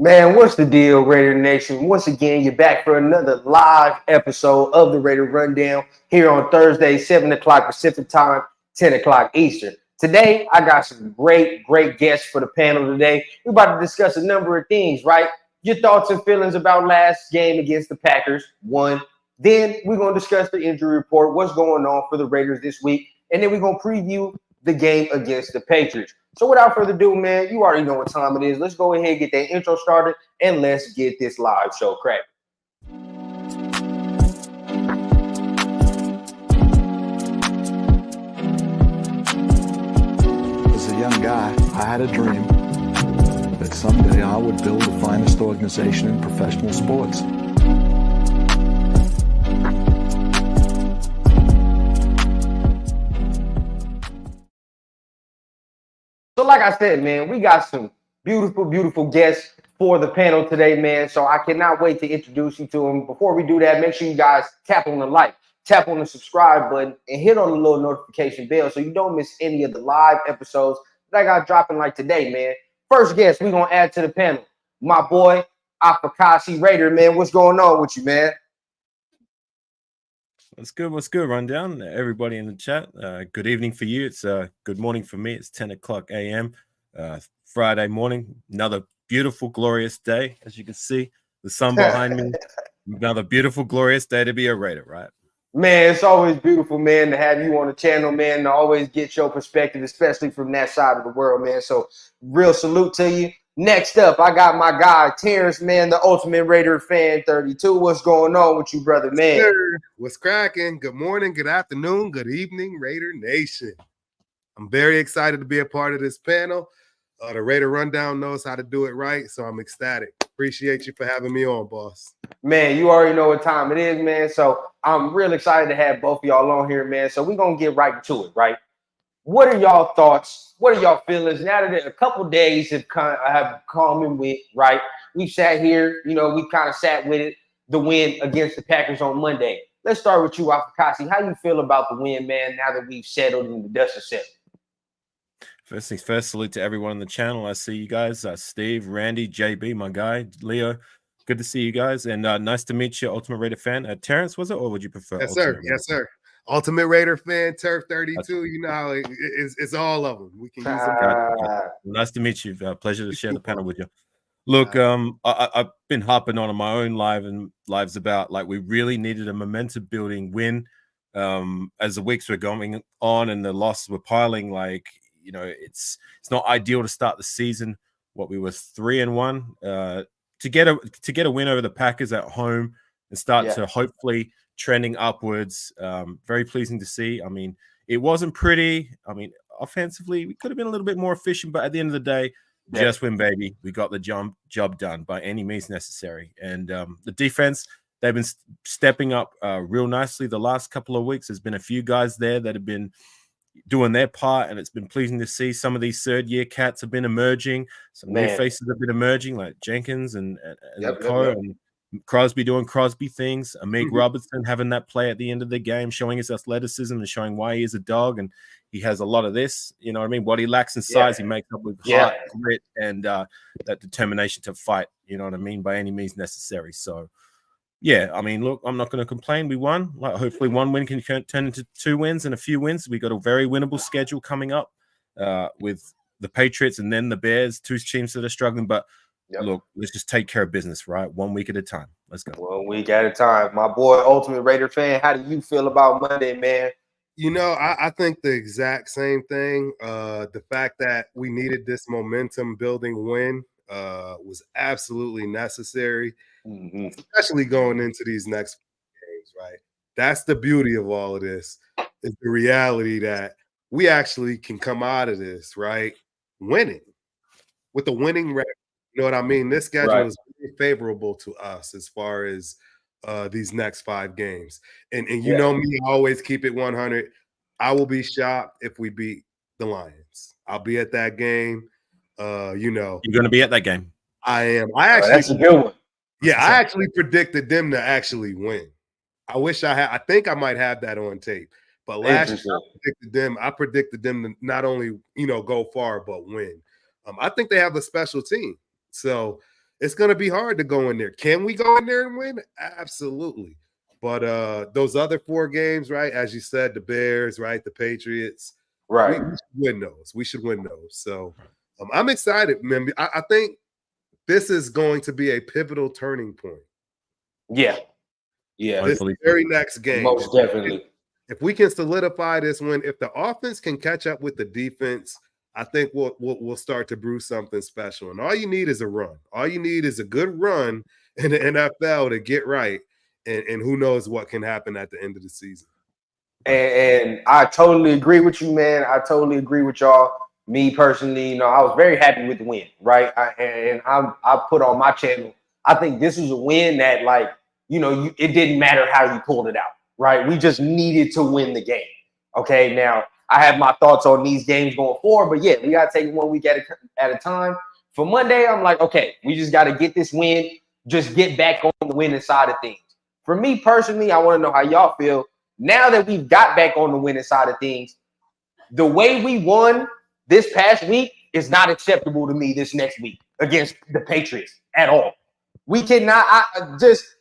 Man, what's the deal, Raider Nation? Once again, you're back for another live episode of the Raider Rundown here on Thursday, 7 o'clock Pacific time, 10 o'clock Eastern. Today, I got some great guests for the panel today. We're about to discuss a number of things, right? Your thoughts and feelings about last game against the Packers, one. Then we're going to discuss the injury report, what's going on for the Raiders this week. And then we're going to preview the game against the Patriots. So without further ado, man, you already know what time it is. Let's go ahead and get that intro started, and let's get this live show cracking. As a young guy, I had a dream that someday I would build the finest organization in professional sports. So like I said, man, we got some beautiful guests for the panel today, man. So I cannot wait to introduce you to them. Before we do that, make sure you guys tap on the like, tap on the subscribe button, and hit on the little notification bell so you don't miss any of the live episodes that I got dropping like today, man. First guest we're going to add to the panel, my boy, Afakasi Raider, man. What's going on with you, man? What's good, Rundown? Everybody in the chat, good evening for you. It's good morning for me. It's 10 o'clock a.m. Friday morning. Another beautiful, glorious day. As you can see, the sun behind me. Another beautiful, glorious day to be a Raider, right? Man, it's always beautiful, man, to have you on the channel, man, to always get your perspective, especially from that side of the world, man. So real salute to you. Next up, I got my guy, Terrence, man, the Ultimate Raider Fan 32. What's going on with you, brother, man? Sure. What's cracking? Good morning, good afternoon, good evening, Raider Nation. I'm very excited to be a part of this panel. The Raider Rundown knows how to do it right, so I'm ecstatic. Appreciate you for having me on, boss. Man, you already know what time it is, man. So I'm real excited to have both of y'all on here, man. So we're going to get right to it, right? What are y'all thoughts? What are y'all feelings now that a couple days have come and went, right? We've sat here, you know, we kind of sat with it, the win against the Packers on Monday. Let's start with you, Afakasi. How you feel about the win, man, now that we've settled and the dust is settled? First things first, salute to everyone on the channel. I see you guys, Steve, Randy, JB, my guy, Leo. Good to see you guys, and nice to meet you, Ultimate Raider fan. Terrence, was it, or would you prefer? Yes, sir. Yes, sir. Ultimate Raider fan, Turf 32. You know how it's all of them. We can use them. Nice to meet you. Pleasure to share the panel with you. Look, I've been harping on my own lives about, like, we really needed a momentum building win as the weeks were going on and the losses were piling. Like, you know, it's not ideal to start the season. What, we were 3-1 to get a win over the Packers at home and start to hopefully trending upwards. Very pleasing to see. I mean, it wasn't pretty. I mean, offensively, we could have been a little bit more efficient, but at the end of the day, just win, baby. We got the job done by any means necessary. And the defense, they've been stepping up real nicely the last couple of weeks. There's been a few guys there that have been doing their part, and it's been pleasing to see. Some of these third-year cats have been emerging. Some new faces have been emerging, like Jenkins and and Crosby doing Crosby things. Amik Robertson having that play at the end of the game, showing his athleticism and showing why he is a dog, and he has a lot of this. You know what I mean? What he lacks in size, he makes up with heart, grit, and that determination to fight. You know what I mean? By any means necessary. So, yeah, I mean, look, I'm not going to complain. We won. Like, hopefully one win can turn into 2 wins and a few wins. We got a very winnable schedule coming up with the Patriots and then the Bears, 2 teams that are struggling. But look, let's just take care of business, right? 1 week at a time. Let's go. 1 week at a time. My boy, Ultimate Raider fan, how do you feel about Monday, man? You know, I think the exact same thing. The fact that we needed this momentum building win was absolutely necessary, especially going into these next games, right? That's the beauty of all of this, is the reality that we actually can come out of this, right, winning with a winning record. You know what I mean? This schedule is very favorable to us as far as these next 5 games. And you know me, I always keep it 100. I will be shocked if we beat the Lions. I'll be at that game. You know. You're going to be at that game. I am. That's a good one. Yeah, I actually predicted them to actually win. I wish I had. I think I might have that on tape. But last year I predicted them to not only, you know, go far but win. I think they have a special team. So it's going to be hard to go in there. Can we go in there and win? Absolutely. But those other 4 games, right, as you said, the Bears, right, the Patriots, Right. we should win those. We should win those. So I'm excited, man. I think this is going to be a pivotal turning point. Yeah. Yeah. This very next game. Most definitely. If we can solidify this win, if the offense can catch up with the defense, I think we'll start to brew something special. And all you need is a run. All you need is a good run in the NFL to get right. And who knows what can happen at the end of the season. And I totally agree with you, man. I totally agree with y'all. Me personally, I was very happy with the win, right? I put on my channel, I think this was a win that, like, it didn't matter how you pulled it out, right? We just needed to win the game. Okay, now I have my thoughts on these games going forward, but yeah, we got to take 1 week at a time. For Monday, I'm like, okay, we just got to get this win, just get back on the winning side of things. For me personally, I want to know how y'all feel. Now that we've got back on the winning side of things, the way we won this past week is not acceptable to me this next week against the Patriots at all. We cannot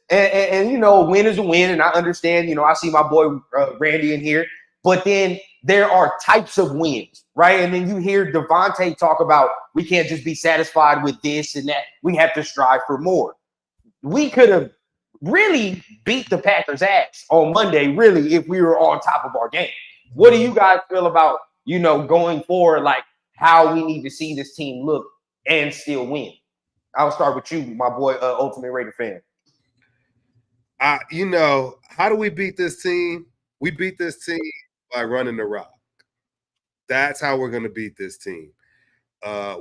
win is a win, and I understand, I see my boy Randy in here, but then there are types of wins, right? And then you hear Devontae talk about we can't just be satisfied with this and that. We have to strive for more. We could have really beat the Packers' ass on Monday, really, if we were on top of our game. What do you guys feel about, going forward, like how we need to see this team look and still win? I'll start with you, my boy, Ultimate Raider fan. How do we beat this team? We beat this team by running the rock. That's how we're going to beat this team.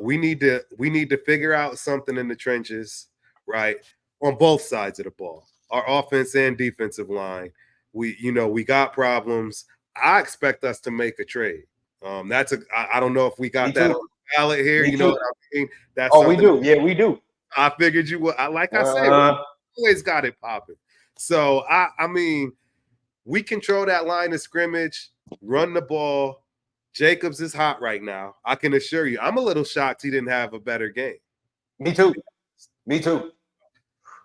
We need to figure out something in the trenches, right? On both sides of the ball, our offense and defensive line. We got problems. I expect us to make a trade. I don't know if we got that on the ballot here. You know what I mean? That's we do. Yeah, we do. I figured you would. Like I said, we always got it popping. So I mean, we control that line of scrimmage, run the ball. Jacobs is hot right now. I can assure you. I'm a little shocked he didn't have a better game. Me too.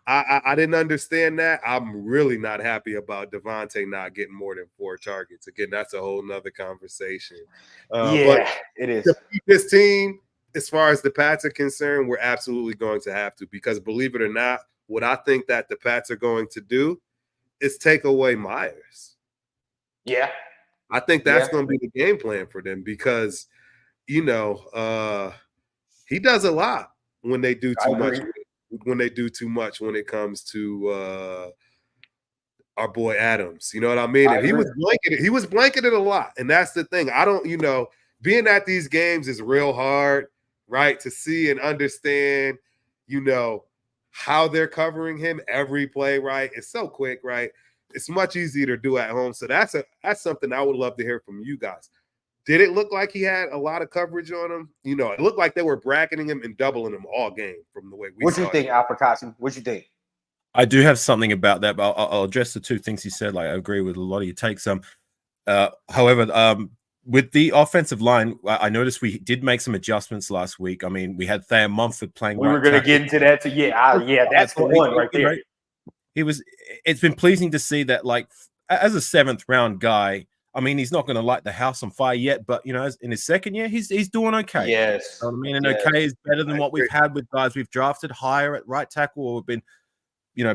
I didn't understand that. I'm really not happy about Devontae not getting more than 4 targets. Again, that's a whole nother conversation. But it is. To beat this team, as far as the Pats are concerned, we're absolutely going to have to, because believe it or not, what I think that the Pats are going to do is take away Myers. Yeah. I think that's going to be the game plan for them, because, he does a lot when they do too much. When they do too much when it comes to our boy Adams. You know what I mean? And he was blanketed a lot. And that's the thing. I don't, being at these games is real hard, right? To see and understand, how they're covering him every play, right? It's so quick, right? It's much easier to do at home. So that's something I would love to hear from you guys. Did it look like he had a lot of coverage on him? It looked like they were bracketing him and doubling him all game from the way we saw it. What you think, Afakasi? What you think? I do have something about that, but I'll address the 2 things he said. Like, I agree with a lot of your takes. However, with the offensive line, I noticed we did make some adjustments last week. I mean, we had Thayer Mumford playing. We were going to get into that too. Yeah, that's the one right there. It's been pleasing to see that, like, as a 7th round guy, I mean, he's not going to light the house on fire yet, but, in his 2nd year, he's doing okay. Yes. You know what I mean? And okay is better than what we've had with guys we've drafted higher at right tackle, or we've been,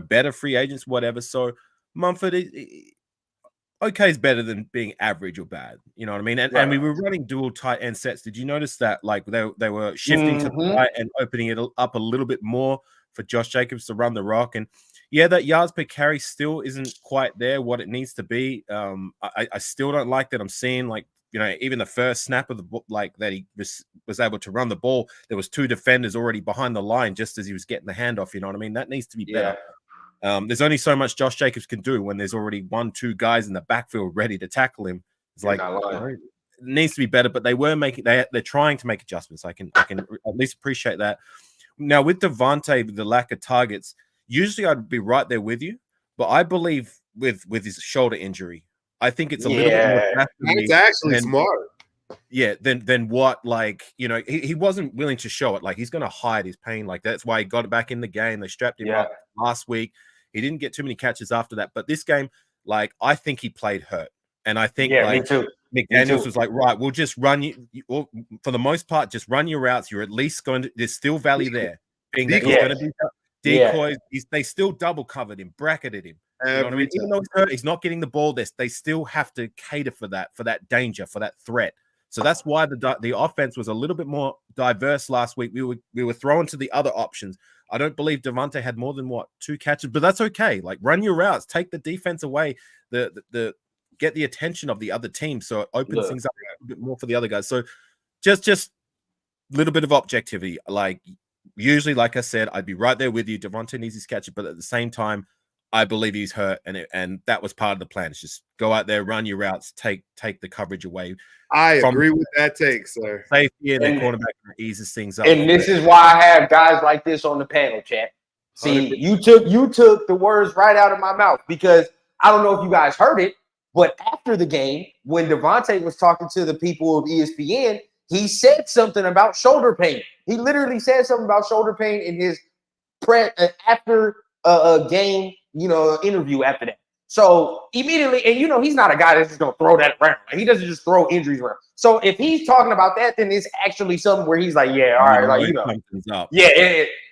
better free agents, whatever. So Mumford, okay is better than being average or bad. You know what I mean? And we were running dual tight end sets. Did you notice that? Like, they were shifting to the right and opening it up a little bit more for Josh Jacobs to run the rock. And yeah, that yards per carry still isn't quite there what it needs to be. I still don't like that I'm seeing, like, even the first snap of the like that he was able to run the ball, there was 2 defenders already behind the line just as he was getting the handoff. You know what I mean? That needs to be better. There's only so much Josh Jacobs can do when there's already 1-2 guys in the backfield ready to tackle him. It's like, it needs to be better, but they're trying to make adjustments. I can at least appreciate that. Now, with Devontae, with the lack of targets, usually I'd be right there with you, but I believe with his shoulder injury, I think it's a little bit more. It's actually smart. then what? Like, you know, he wasn't willing to show it. Like, he's going to hide his pain. Like, that's why he got it back in the game. They strapped him up last week. He didn't get too many catches after that. But this game, like, I think he played hurt. And I think, like, me too. McDaniels was like, right, we'll just run you, for the most part, just run your routes. You're at least going to, there's still value there. Being that he's going to be decoys, they still double covered him, bracketed him. You know what I mean? Even though he's hurt, he's not getting the ball. They still have to cater for that danger, for that threat. So that's why the offense was a little bit more diverse last week. We were thrown to the other options. I don't believe Devontae had more than 2 catches, but that's okay. Like, run your routes, take the defense away, the get the attention of the other team, so it opens things up a bit more for the other guys. So just a little bit of objectivity. Like, usually, like I said, I'd be right there with you. Devontae needs his catch, but at the same time, I believe he's hurt, and that was part of the plan. It's just go out there, run your routes, take the coverage away. I agree with that take, sir. Safety and the cornerback eases things up. And this is why I have guys like this on the panel, chat. See, 100%. you took the words right out of my mouth, because I don't know if you guys heard it, but after the game, when Devontae was talking to the people of ESPN, he said something about shoulder pain. He literally said something about shoulder pain in his after a game, interview after that. So immediately, and he's not a guy that's just gonna throw that around. Like, he doesn't just throw injuries around. So if he's talking about that, then it's actually something where he's like, yeah, all right, like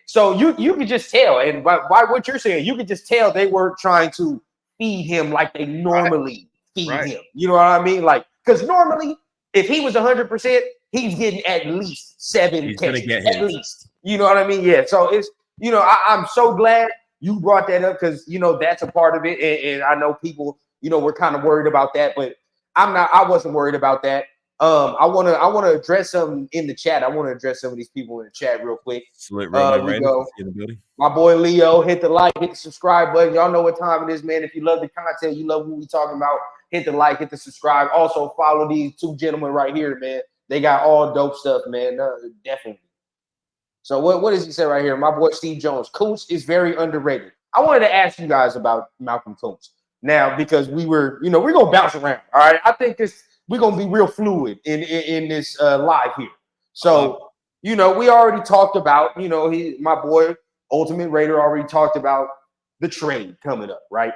So you could just tell, and by what you're saying, you could just tell they were trying to feed him like they normally feed him. You know what I mean? Like, because normally, if he was 100%, he's getting at least 7 catches, at least. You know what I mean? Yeah. So it's, I'm so glad you brought that up, because that's a part of it, and I know people were kind of worried about that, but I wasn't worried about that. I want to address something in the chat. I want to address some of these people in the chat real quick. We go. My boy Leo, hit the like, hit the subscribe button. Y'all know what time it is, man. If you love the content, you love what we talking about, hit the like, hit the subscribe. Also follow these 2 gentlemen right here, man. They got all dope stuff, man. Definitely. So what does he say right here? My boy Steve Jones, Kuntz is very underrated. I wanted to ask you guys about Malcolm Kuntz now, because we're gonna bounce around. All right, I think we're gonna be real fluid in this live here. So we already talked about my boy Ultimate Raider already talked about the trade coming up, right?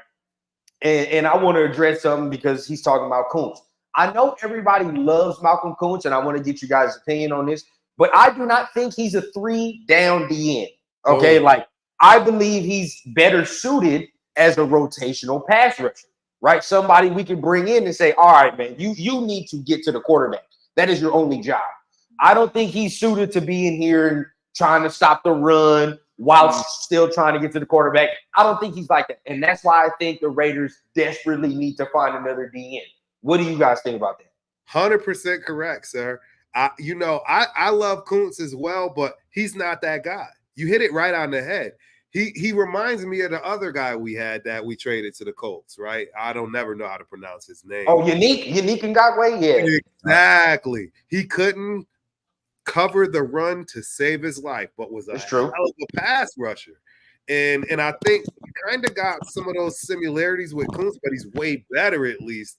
And I want to address something, because he's talking about Kuntz. I know everybody loves Malcolm Kuntz, and I want to get you guys' opinion on this. But I do not think he's a 3-down DN. Okay, like, I believe he's better suited as a rotational pass rusher, right? Somebody we can bring in and say, all right, man, you need to get to the quarterback. That is your only job. I don't think he's suited to be in here and trying to stop the run while still trying to get to the quarterback. I don't think he's like that. And that's why I think the Raiders desperately need to find another DN. What do you guys think about that? 100% correct, sir. I love Kuntz as well, but he's not that guy. You hit it right on the head. He reminds me of the other guy we had that we traded to the Colts, right? I don't never know how to pronounce his name. Oh, Unique Ngakoue? Yeah. Exactly. He couldn't cover the run to save his life, but was hell of a pass rusher. And I think he kind of got some of those similarities with Kuntz, but he's way better, at least,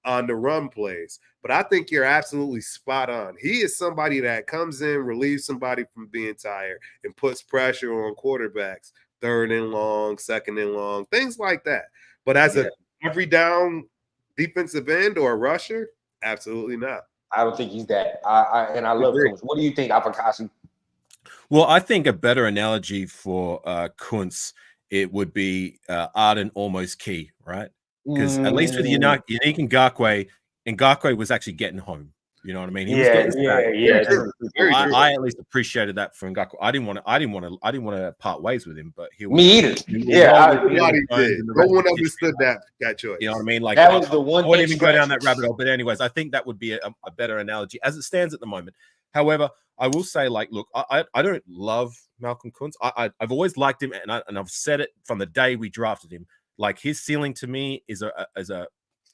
on the run plays. But I think you're absolutely spot on. He is somebody that comes in, relieves somebody from being tired, and puts pressure on quarterbacks, 3rd and long, 2nd and long, things like that. But as a every down defensive end or a rusher, absolutely not. I don't think he's that. I love Kuntz. What do you think, Afakasi? Well, I think a better analogy for Kuntz, it would be Arden almost key, right? Because at least with Unique Ngakoue was actually getting home. You know what I mean? He was getting I at least appreciated that for Ngakoue. I didn't want to part ways with him, but me either. Nobody did. No one understood that choice. You know what I mean? Like, that was the one. I wouldn't even go down that rabbit hole. But anyways, I think that would be a better analogy as it stands at the moment. However, I will say, like, look, I don't love Malcolm Kuntz. I've always liked him, and I've said it from the day we drafted him. Like, his ceiling to me is a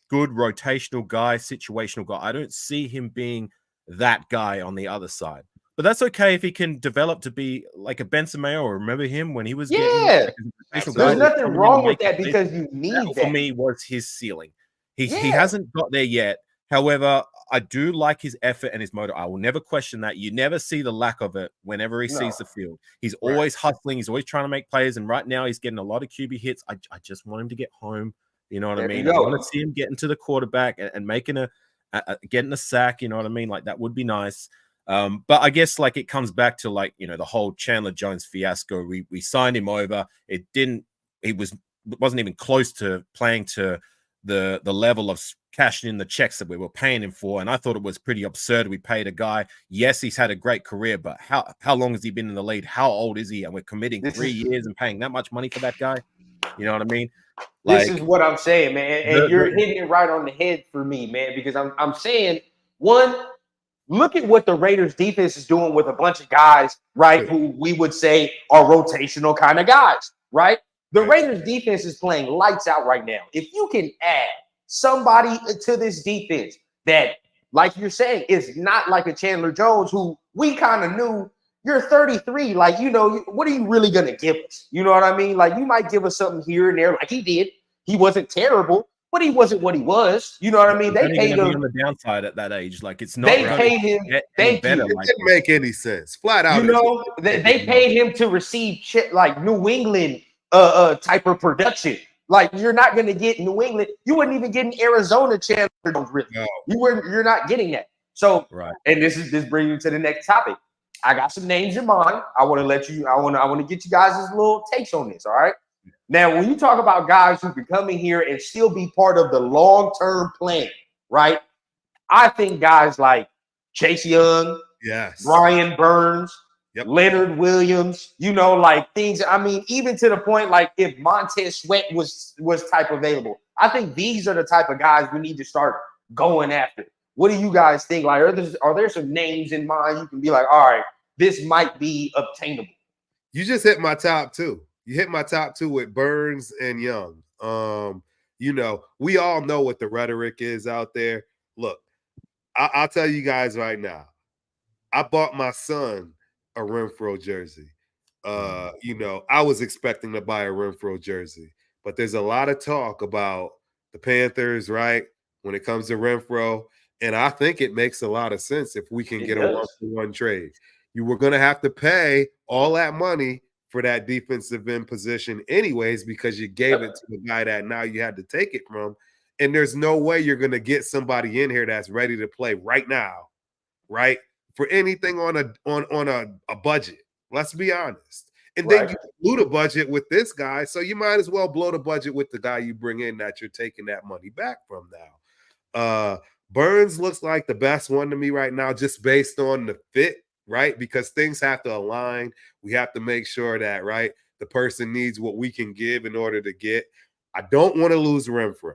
good rotational guy, situational guy. I don't see him being that guy on the other side. But that's okay if he can develop to be like a Benson Mayo. Remember him when he was there's nothing wrong with that, because you need that. For me, was his ceiling. He hasn't got there yet. However, I do like his effort and his motor. I will never question that. You never see the lack of it whenever he sees the field. He's always hustling. He's always trying to make plays. And right now he's getting a lot of QB hits. I just want him to get home. You know what I mean? I want to see him getting to the quarterback and making getting a sack. You know what I mean? Like that would be nice. But I guess like it comes back to like, the whole Chandler Jones fiasco. We signed him over. He wasn't even close to playing to the level of cashing in the checks that we were paying him for. And I thought it was pretty absurd. We paid a guy. Yes, he's had a great career, but how long has he been in the league? How old is he? And we're committing 3 years and paying that much money for that guy. You know what I mean? This is what I'm saying, man. And you're hitting it right on the head for me, man, because I'm saying, one, look at what the Raiders defense is doing with a bunch of guys, right, who we would say are rotational kind of guys, right? The Raiders defense is playing lights out right now. If you can add somebody to this defense that, like you're saying, is not like a Chandler Jones, who we kind of knew, you're 33. Like, what are you really going to give us? You know what I mean? Like, you might give us something here and there like he did. He wasn't terrible, but he wasn't what he was. You know what I mean? They paid him on the downside at that age. Like, it's not. They paid him. Thank you. It didn't make any sense. Flat out. They paid him to receive shit like New England type of production. Like, you're not going to get New England. You wouldn't even get in Arizona Chandler Jones, really. No. You're not getting that. So, and this brings you to the next topic. I got some names in mind. I want to get you guys' little takes on this. All right. Now, when you talk about guys who can come in here and still be part of the long-term plan, right? I think guys like Chase Young, Brian Burns, Leonard Williams, like things. I mean, even to the point, like if Montez Sweat was type available, I think these are the type of guys we need to start going after. What do you guys think? Like, are there some names in mind you can be like, all right, this might be obtainable? You just hit my top two. You hit my top two with Burns and Young. We all know what the rhetoric is out there. Look, I'll tell you guys right now. I bought my son a Renfro jersey. I was expecting to buy a Renfro jersey, but there's a lot of talk about the Panthers, right? When it comes to Renfro, and I think it makes a lot of sense if we can get a 1-for-1 trade. You were going to have to pay all that money for that defensive end position anyways, because you gave it to the guy that now you had to take it from. And there's no way you're going to get somebody in here that's ready to play right now, right? For anything on a budget. Let's be honest. And then you blew the budget with this guy, so you might as well blow the budget with the guy you bring in that you're taking that money back from now. Burns looks like the best one to me right now, just based on the fit, right? Because things have to align. We have to make sure that, right, the person needs what we can give in order to get. I don't want to lose Renfro.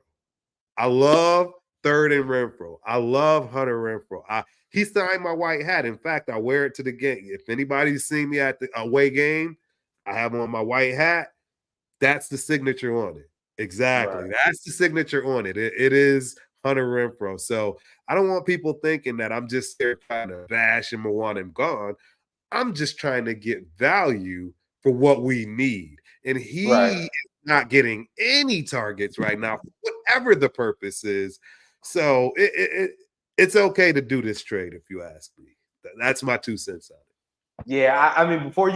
I love Third and Renfro. I love Hunter Renfro. He signed my white hat. In fact, I wear it to the game. If anybody's seen me at the away game, I have on my white hat. That's the signature on it. Exactly. Right. That's the signature on it. It is Hunter Renfro. So I don't want people thinking that I'm just there trying to bash him or want him gone. I'm just trying to get value for what we need. And he is not getting any targets right now, whatever the purpose is. So it's okay to do this trade, if you ask me. That's my 2 cents on it. Yeah, I mean, before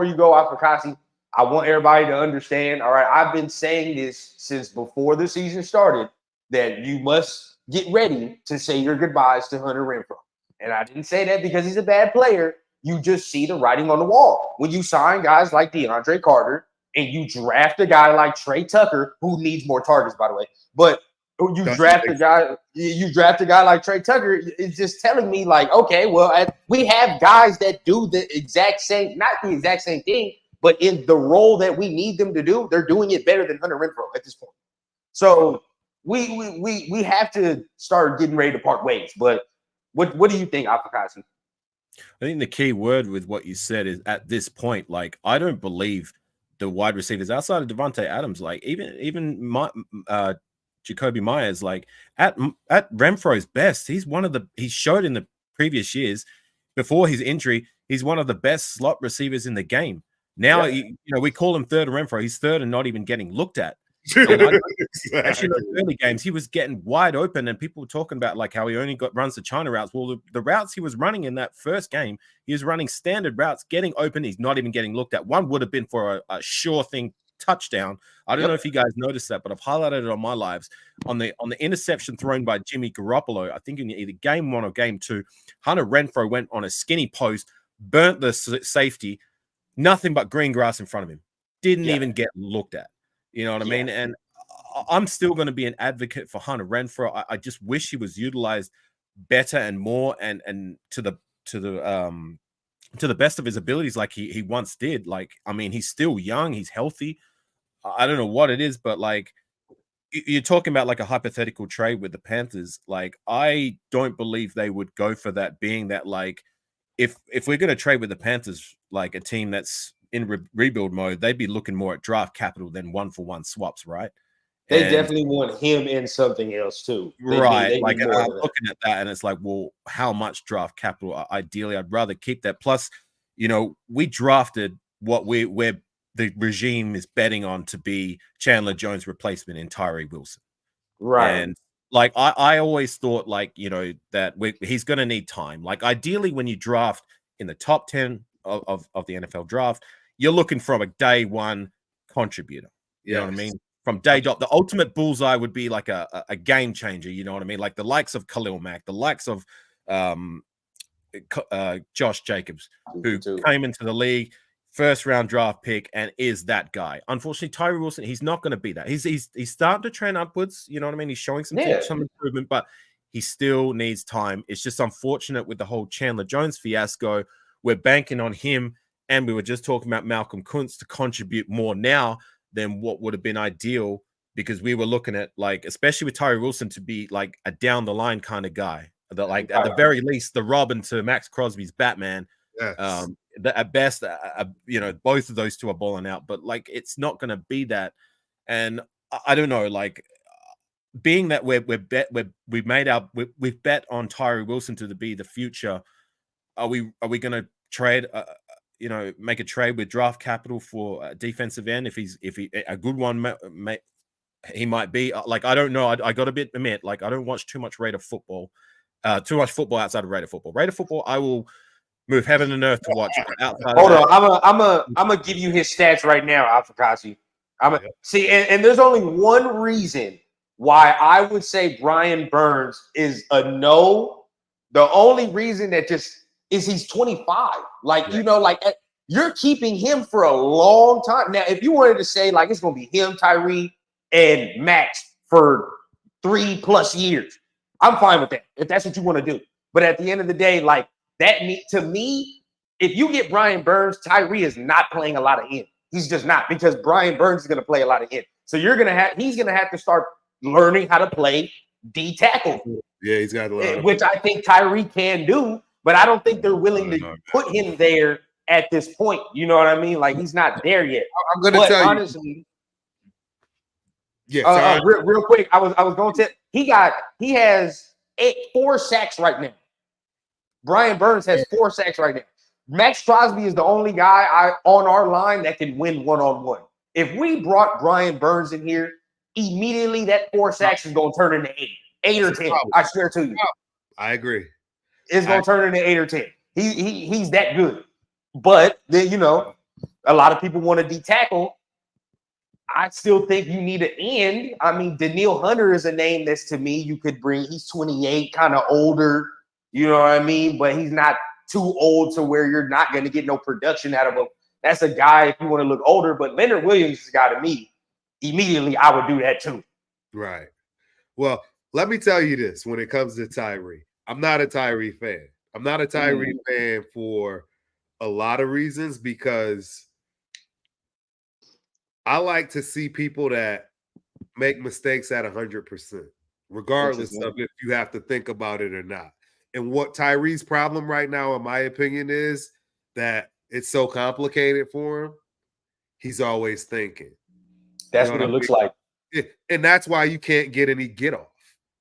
you go, Afakasi, I want everybody to understand. All right, I've been saying this since before the season started, that you must get ready to say your goodbyes to Hunter Renfro. And I didn't say that because he's a bad player. You just see the writing on the wall. When you sign guys like DeAndre Carter and you draft a guy like Trey Tucker, who needs more targets, by the way, but you draft a guy like Trey Tucker, it's just telling me like, okay, well, we have guys that do the exact same, not the exact same thing, but in the role that we need them to do, they're doing it better than Hunter Renfro at this point. So we have to start getting ready to part ways. But what do you think, Afakasi? I think the key word with what you said is at this point, like, I don't believe the wide receivers outside of Devontae Adams, like even Jacoby Myers, like at Renfro's best, he showed in the previous years before his injury, he's one of the best slot receivers in the game. Now, we call him third Renfro. He's third and not even getting looked at. And Exactly. especially in those early games, he was getting wide open, and people were talking about like how he only runs the China routes. Well, the routes he was running in that first game, he was running standard routes, getting open. He's not even getting looked at. One would have been for a sure thing touchdown. I don't know if you guys noticed that, but I've highlighted it on my lives. On the interception thrown by Jimmy Garoppolo, I think in either game 1 or game 2, Hunter Renfrow went on a skinny post, burnt the safety, nothing but green grass in front of him. Didn't even get looked at. You know what I mean? And I'm still going to be an advocate for Hunter Renfrow. I just wish he was utilized better and more, and to the best of his abilities, like he once did. Like, I mean, he's still young, he's healthy. I don't know what it is, but like you're talking about like a hypothetical trade with the Panthers. Like, I don't believe they would go for that, being that like if we're going to trade with the Panthers, like a team that's in rebuild mode, they'd be looking more at draft capital than 1-for-1 swaps, right? They definitely want him in something else too. Right. Like, I'm looking at that and it's like, well, how much draft capital? Ideally, I'd rather keep that. Plus, you know, we drafted what where the regime is betting on to be Chandler Jones' replacement in Tyree Wilson. Right. And like, I always thought, like, you know, that he's going to need time. Like, ideally, when you draft in the top 10 of the NFL draft, you're looking from a day one contributor. You know what I mean? From day dot, the ultimate bullseye would be like a game changer. You know what I mean? Like the likes of Khalil Mack, the likes of Josh Jacobs, who came into the league, first round draft pick, and is that guy. Unfortunately, Tyree Wilson, he's not going to be that. He's starting to trend upwards. You know what I mean? He's showing some improvement, but he still needs time. It's just unfortunate with the whole Chandler Jones fiasco. We're banking on him, and we were just talking about Malcolm Kuntz to contribute more now than what would have been ideal, because we were looking at, like, especially with Tyree Wilson, to be like a down the line kind of guy. That, like, at the very least, the Robin to Max Crosby's Batman. Yes. At best, you know, both of those two are balling out, but like, it's not going to be that. And I don't know, like, being that we've bet on Tyree Wilson to be the future. Are we going to trade? You know, make a trade with draft capital for a defensive end if he a good one, he might be. Like, I don't know. I got to admit, like, I don't watch too much Raider football, outside of Raider football. Raider football, I will move heaven and earth to watch. Hold on, I'm gonna give you his stats right now, Afakasi. See, and there's only one reason why I would say Brian Burns is a no. The only reason that just is he's 25. Like, you know, like, you're keeping him for a long time. Now, if you wanted to say, like, it's going to be him, Tyree, and Max for 3+ years, I'm fine with that, if that's what you want to do. But at the end of the day, like, to me, if you get Brian Burns, Tyree is not playing a lot of end. He's just not, because Brian Burns is going to play a lot of end. So he's going to have to start learning how to play D tackle. Yeah, he's got to learn. Which I think Tyree can do. But I don't think they're willing to put him there at this point. You know what I mean? Like, he's not there yet. I'm going to tell honestly, you. Yeah. Real quick, I was going to. He has 4 sacks right now. Brian Burns has 4 sacks right now. Max Crosby is the only guy on our line that can win 1-on-1. If we brought Brian Burns in here, immediately that 4 sacks is going to turn into 8 or 10. I swear to you. I agree. It's gonna turn into 8 or 10. He's that good. But then, you know, a lot of people want to de-tackle. I still think you need an end. I mean, Daniil Hunter is a name that's, to me, you could bring. He's 28, kind of older. You know what I mean? But he's not too old to where you're not going to get no production out of him. That's a guy, if you want to look older. But Leonard Williams is a guy, to me, immediately I would do that too. Right. Well, let me tell you this when it comes to Tyree. I'm not a Tyree fan. I'm not a Tyree fan for a lot of reasons, because I like to see people that make mistakes at 100%, regardless of if you have to think about it or not. And what Tyree's problem right now, in my opinion, is that it's so complicated for him. He's always thinking. That's what it looks like. And that's why you can't get any get off,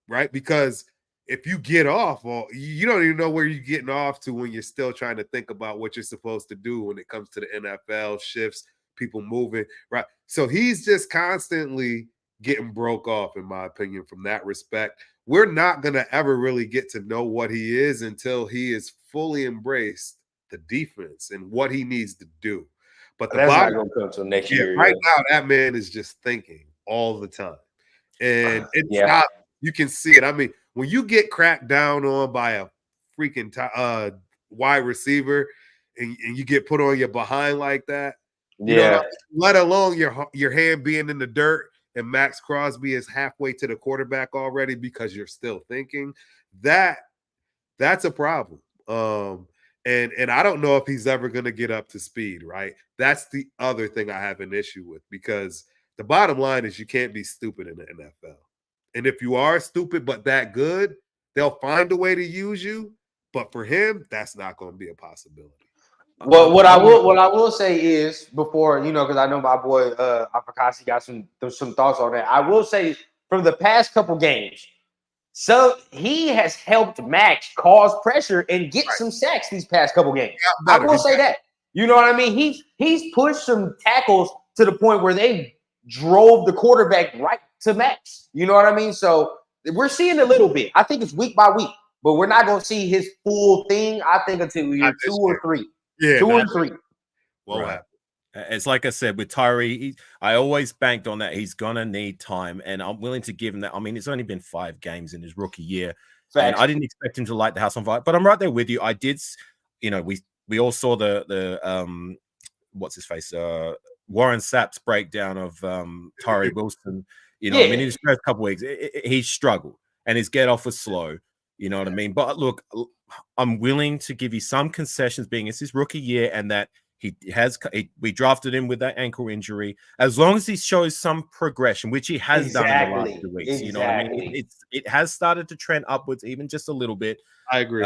right? Because if you get off, well, you don't even know where you're getting off to when you're still trying to think about what you're supposed to do when it comes to the NFL shifts. people moving, right? So he's just constantly getting broke off, in my opinion, from that respect. We're not going to ever really get to know what he is until he is fully embraced the defense and what he needs to do. But the That's not bottom, going to come until next year. right now, that man is just thinking all the time. And it's not, you can see it. I mean, when you get cracked down on by a freaking wide receiver and you get put on your behind like that, you know what I mean? Let alone your hand being in the dirt and Max Crosby is halfway to the quarterback already because you're still thinking, that's a problem. And I don't know if he's ever going to get up to speed, right? That's the other thing I have an issue with, because the bottom line is you can't be stupid in the NFL. And if you are stupid but that good, they'll find a way to use you. But for him, that's not going to be a possibility. Well, what I will say is, before, you know, because I know my boy Afakasi got some thoughts on that. I will say, from the past couple games, so he has helped Max cause pressure and get some sacks these past couple games. I will say that. You know what I mean? He's pushed some tackles to the point where they drove the quarterback right to Max. You know what I mean? So we're seeing a little bit. I think it's week by week, but we're not going to see his full thing, I think, until year 2 or 3. Yeah, 2 or 3. Right. It's like I said with Tyree, I always banked on that. He's gonna need time, and I'm willing to give him that. I mean, it's only been 5 games in his rookie year, and I didn't expect him to light the house on fire. But I'm right there with you. I did, you know, we all saw the what's his face, Warren Sapp's breakdown of Tyree Wilson. You know, I mean, in his first couple weeks, he struggled, and his get off was slow. You know what I mean? But look, I'm willing to give you some concessions, being it's his rookie year, and that we drafted him with that ankle injury. As long as he shows some progression, which he has done in the last 2 weeks, you know what I mean? It has started to trend upwards, even just a little bit. I agree.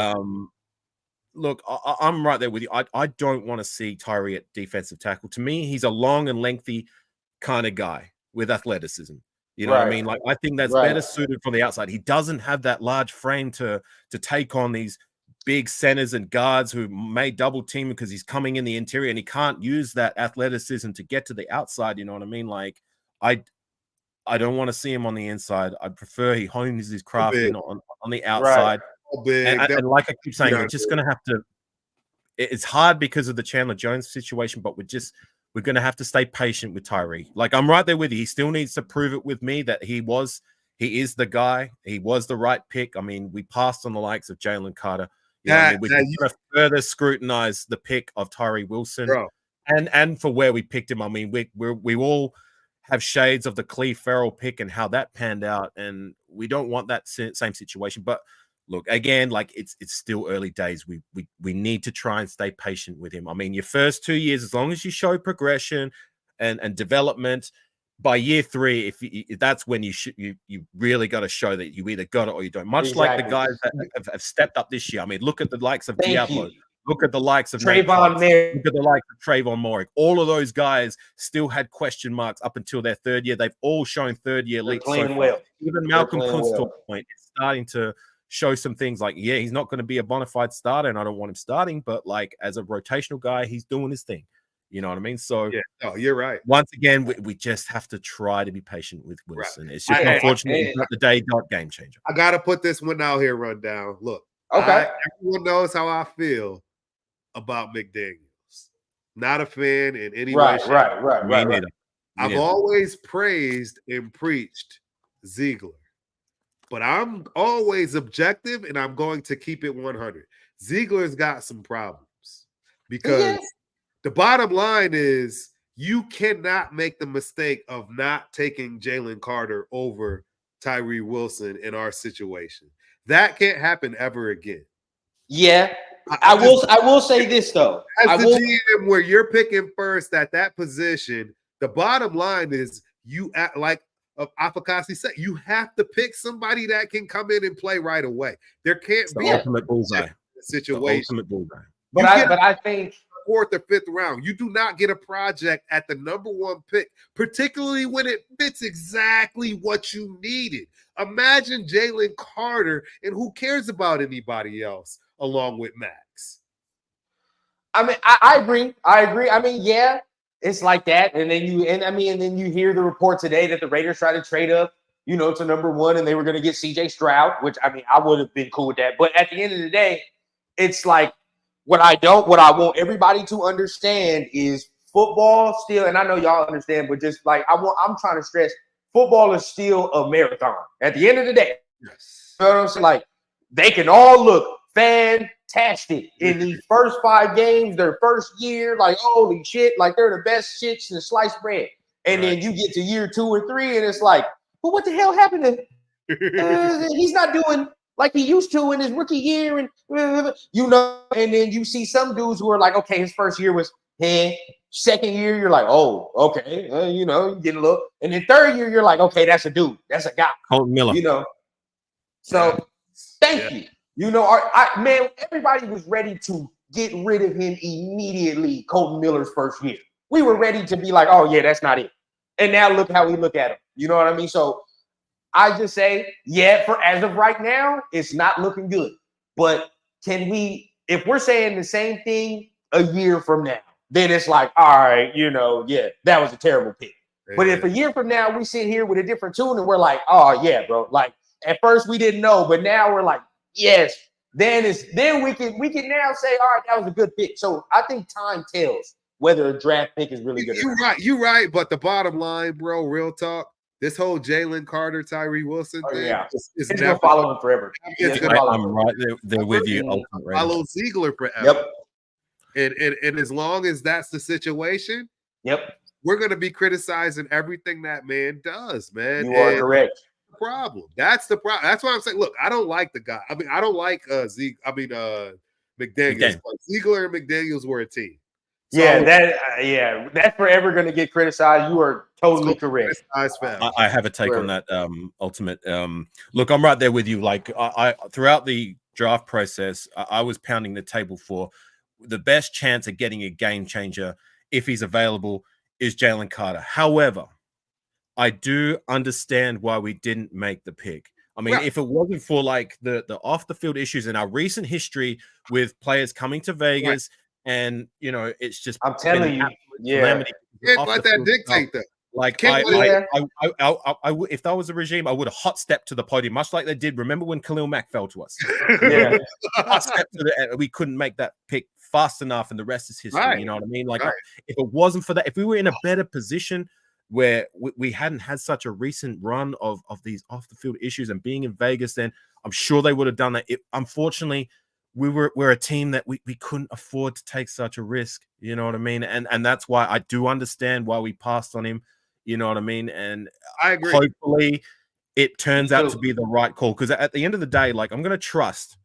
Look, I'm right there with you. I don't want to see Tyree at defensive tackle. To me, he's a long and lengthy kind of guy with athleticism. You know what I mean? Like, I think that's better suited from the outside. He doesn't have that large frame to take on these big centers and guards who may double team because he's coming in the interior, and he can't use that athleticism to get to the outside. You know what I mean? Like, I don't want to see him on the inside. I'd prefer he hones his craft in on the outside. And like I keep saying, we're just going to have to. It's hard because of the Chandler Jones situation, but we're going to have to stay patient with Tyree. Like, I'm right there with you. He still needs to prove it with me that he is the guy. He was the right pick. I mean, we passed on the likes of Jalen Carter. You know, I mean, we're going to further scrutinize the pick of Tyree Wilson, and for where we picked him. I mean, we all have shades of the Cleve Farrell pick and how that panned out, and we don't want that same situation. But look, again, like, it's still early days. We need to try and stay patient with him. I mean, your first 2 years, as long as you show progression and development, by year 3, if that's when you really got to show that you either got it or you don't. Much like the guys that have stepped up this year. I mean, look at the likes of Diablo. Look at the likes of Trayvon Moore. Look at the likes of Trayvon Moore. All of those guys still had question marks up until their 3rd year. They've all shown 3rd-year leaps so far. Even Malcolm Kuntz, to a point, is starting to show some things like, yeah, he's not going to be a bona fide starter, and I don't want him starting, but like, as a rotational guy, he's doing his thing. You know what I mean? So you're right. Once again, we just have to try to be patient with Wilson. It's just unfortunate he's not the day-dot game changer. I got to put this one out here, rundown. Look, everyone knows how I feel about McDaniels. Not a fan in any way. Right. I've always praised and preached Ziegler, but I'm always objective, and I'm going to keep it 100. Ziegler's got some problems because the bottom line is you cannot make the mistake of not taking Jalen Carter over Tyree Wilson in our situation. That can't happen ever again. Yeah. I will say this, though. As the GM, where you're picking first at that position, the bottom line is you act like Afakasi said, you have to pick somebody that can come in and play right away. There can't be the ultimate bullseye situation. But I think 4th or 5th round, you do not get a project at the number 1 pick, particularly when it fits exactly what you needed. Imagine Jalen Carter, and who cares about anybody else along with Max? I mean, I agree. I mean, it's like that. And then you hear the report today that the Raiders try to trade up, to #1, and they were going to get CJ Stroud, which I would have been cool with that. But at the end of the day, it's like what I want everybody to understand is football still, and I know y'all understand, but just like I'm trying to stress, football is still a marathon. At the end of the day, Yes. you know what I'm saying? Like they can all look fantastic in these first 5 games, their first year, like holy shit, like they're the best shits in sliced bread. And then you get to year 2 or 3, and it's like, well, what the hell happened to he's not doing like he used to in his rookie year, and and then you see some dudes who are like, okay, his first year was second year, you're like, oh, okay, you get a look, and then third year, you're like, okay, that's a dude, that's a guy, Colton Miller, So thank you. Man, everybody was ready to get rid of him immediately. Colton Miller's first year, we were ready to be like, oh yeah, that's not it. And now look how we look at him. You know what I mean? So I just say, for as of right now, it's not looking good. But can we, if we're saying the same thing a year from now, then it's like, all right, that was a terrible pick. Yeah. But if a year from now we sit here with a different tune and we're like, oh yeah, bro, like at first we didn't know, but now we're like, yes, then we can now say, all right, that was a good pick. So I think time tells whether a draft pick is really good. You're right. But the bottom line, bro, real talk, this whole Jalen Carter, Tyree Wilson thing is never follow him forever. I'm right there with you. Follow Ziegler forever. Yep. And as long as that's the situation, we're going to be criticizing everything that man does, man. You are correct. Problem. That's the problem. That's why I'm saying, look, I don't like the guy. I mean, I don't like McDaniels. Ziegler and McDaniels were a team. So, that's forever going to get criticized. You are totally correct. I have a take on that. Ultimate. Look, I'm right there with you. Like I throughout the draft process, I was pounding the table for the best chance of getting a game changer if he's available is Jalen Carter. However, I do understand why we didn't make the pick. I mean, if it wasn't for like the off the field issues in our recent history with players coming to Vegas, and it's just I'm telling you, can't let that dictate that. Like I if that was a regime, I would have hot stepped to the podium, much like they did. Remember when Khalil Mack fell to us? Hot step to the, we couldn't make that pick fast enough, and the rest is history. Right. You know what I mean? Like if it wasn't for that, if we were in a better position where we hadn't had such a recent run of these off the field issues and being in Vegas, then I'm sure they would have done that. Unfortunately, we're a team that we couldn't afford to take such a risk. You know what I mean? And that's why I do understand why we passed on him. You know what I mean? And I agree. Hopefully it turns out to be the right call. Because at the end of the day, like I'm going to trust,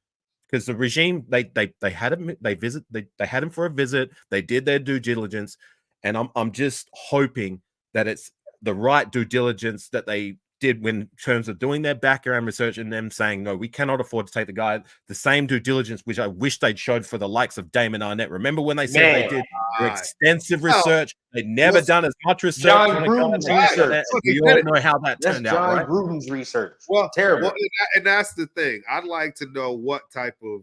because the regime, they had him, they had him for a visit. They did their due diligence. And I'm just hoping that it's the right due diligence that they did in terms of doing their background research and them saying, no, we cannot afford to take the guy. The same due diligence, which I wish they'd showed for the likes of Damon Arnett. Remember when they said they did extensive research? They'd never done as much research. John Gruden's research. You all know how that turned out, John right? Gruden's research. Well, terrible. Well, and that's the thing. I'd like to know what type of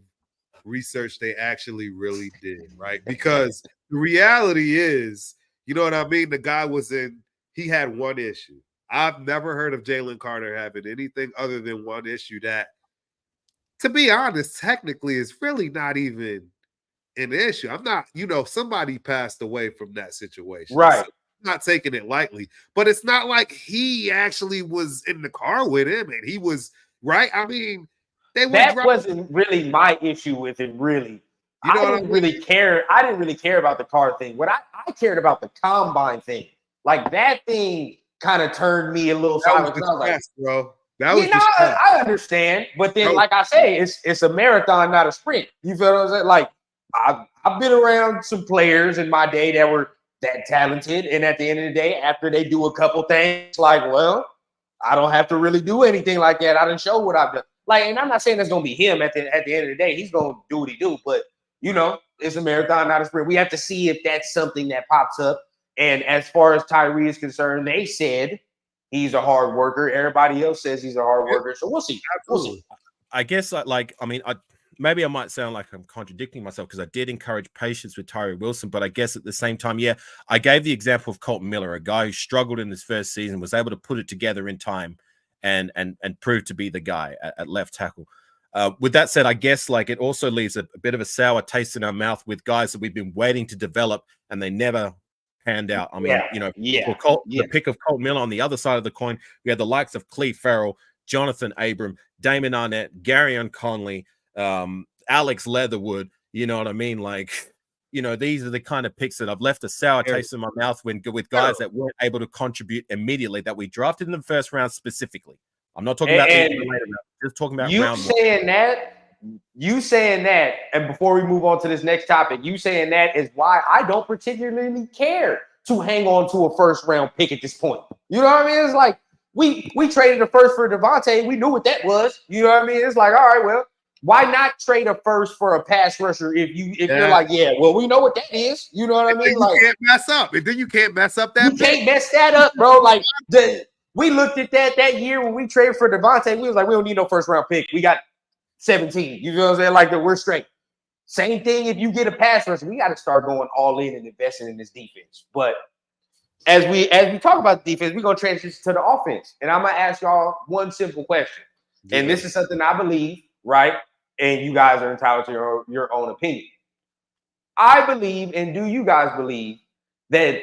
research they actually really did, right? Because the reality is, you know what I mean? The guy he had one issue. I've never heard of Jalen Carter having anything other than one issue that, to be honest, technically is really not even an issue. I'm not, somebody passed away from that situation. Right. So I'm not taking it lightly, but it's not like he actually was in the car with him and he was, right? I mean, that wasn't really my issue with it, really. I didn't really care. I didn't really care about the car thing. What I cared about the combine thing. Like that thing kind of turned me a little silent. I was like, bro. That was I understand, but then, like I say, it's a marathon, not a sprint. You feel what I'm saying? Like I've been around some players in my day that were that talented, and at the end of the day, after they do a couple things, like, well, I don't have to really do anything like that. I didn't show what I've done. Like, and I'm not saying that's gonna be him at the end of the day. He's gonna do what he do, but it's a marathon, not a sprint. We have to see if that's something that pops up. And as far as Tyree is concerned, they said he's a hard worker. Everybody else says he's a hard worker. So we'll see. Absolutely. I guess, maybe I might sound like I'm contradicting myself because I did encourage patience with Tyree Wilson, but I guess at the same time, yeah, I gave the example of Colton Miller, a guy who struggled in his first season, was able to put it together in time and prove to be the guy at left tackle. With that said, I guess like it also leaves a bit of a sour taste in our mouth with guys that we've been waiting to develop and they never panned out. I mean, the pick of Colton Miller on the other side of the coin, we had the likes of Cleve Farrell, Jonathan Abram, Damon Arnett, Garyon Conley, Alex Leatherwood, you know what I mean? Like, you know, these are the kind of picks that I've left a sour taste in my mouth with guys that weren't able to contribute immediately that we drafted in the first round specifically. I'm not talking about later round, just talking about round one. You saying that, and before we move on to this next topic, you saying that is why I don't particularly care to hang on to a first round pick at this point. You know what I mean? It's like we traded a first for Devontae. We knew what that was. You know what I mean? It's like, all right, well, why not trade a first for a pass rusher if you're like, yeah, well, we know what that is. You know what I mean? You can't mess up. And then you can't mess up that. You can't mess that up, bro. Like we looked at that year when we traded for Devontae. We was like, we don't need no first round pick. We got 17. You know what I'm saying? Like we're straight. Same thing if you get a pass rusher. We got to start going all in and investing in this defense. But as we talk about the defense, we're gonna transition to the offense. And I'm gonna ask y'all one simple question. Yeah. And this is something I believe, right? And you guys are entitled to your own opinion. I believe, and do you guys believe, that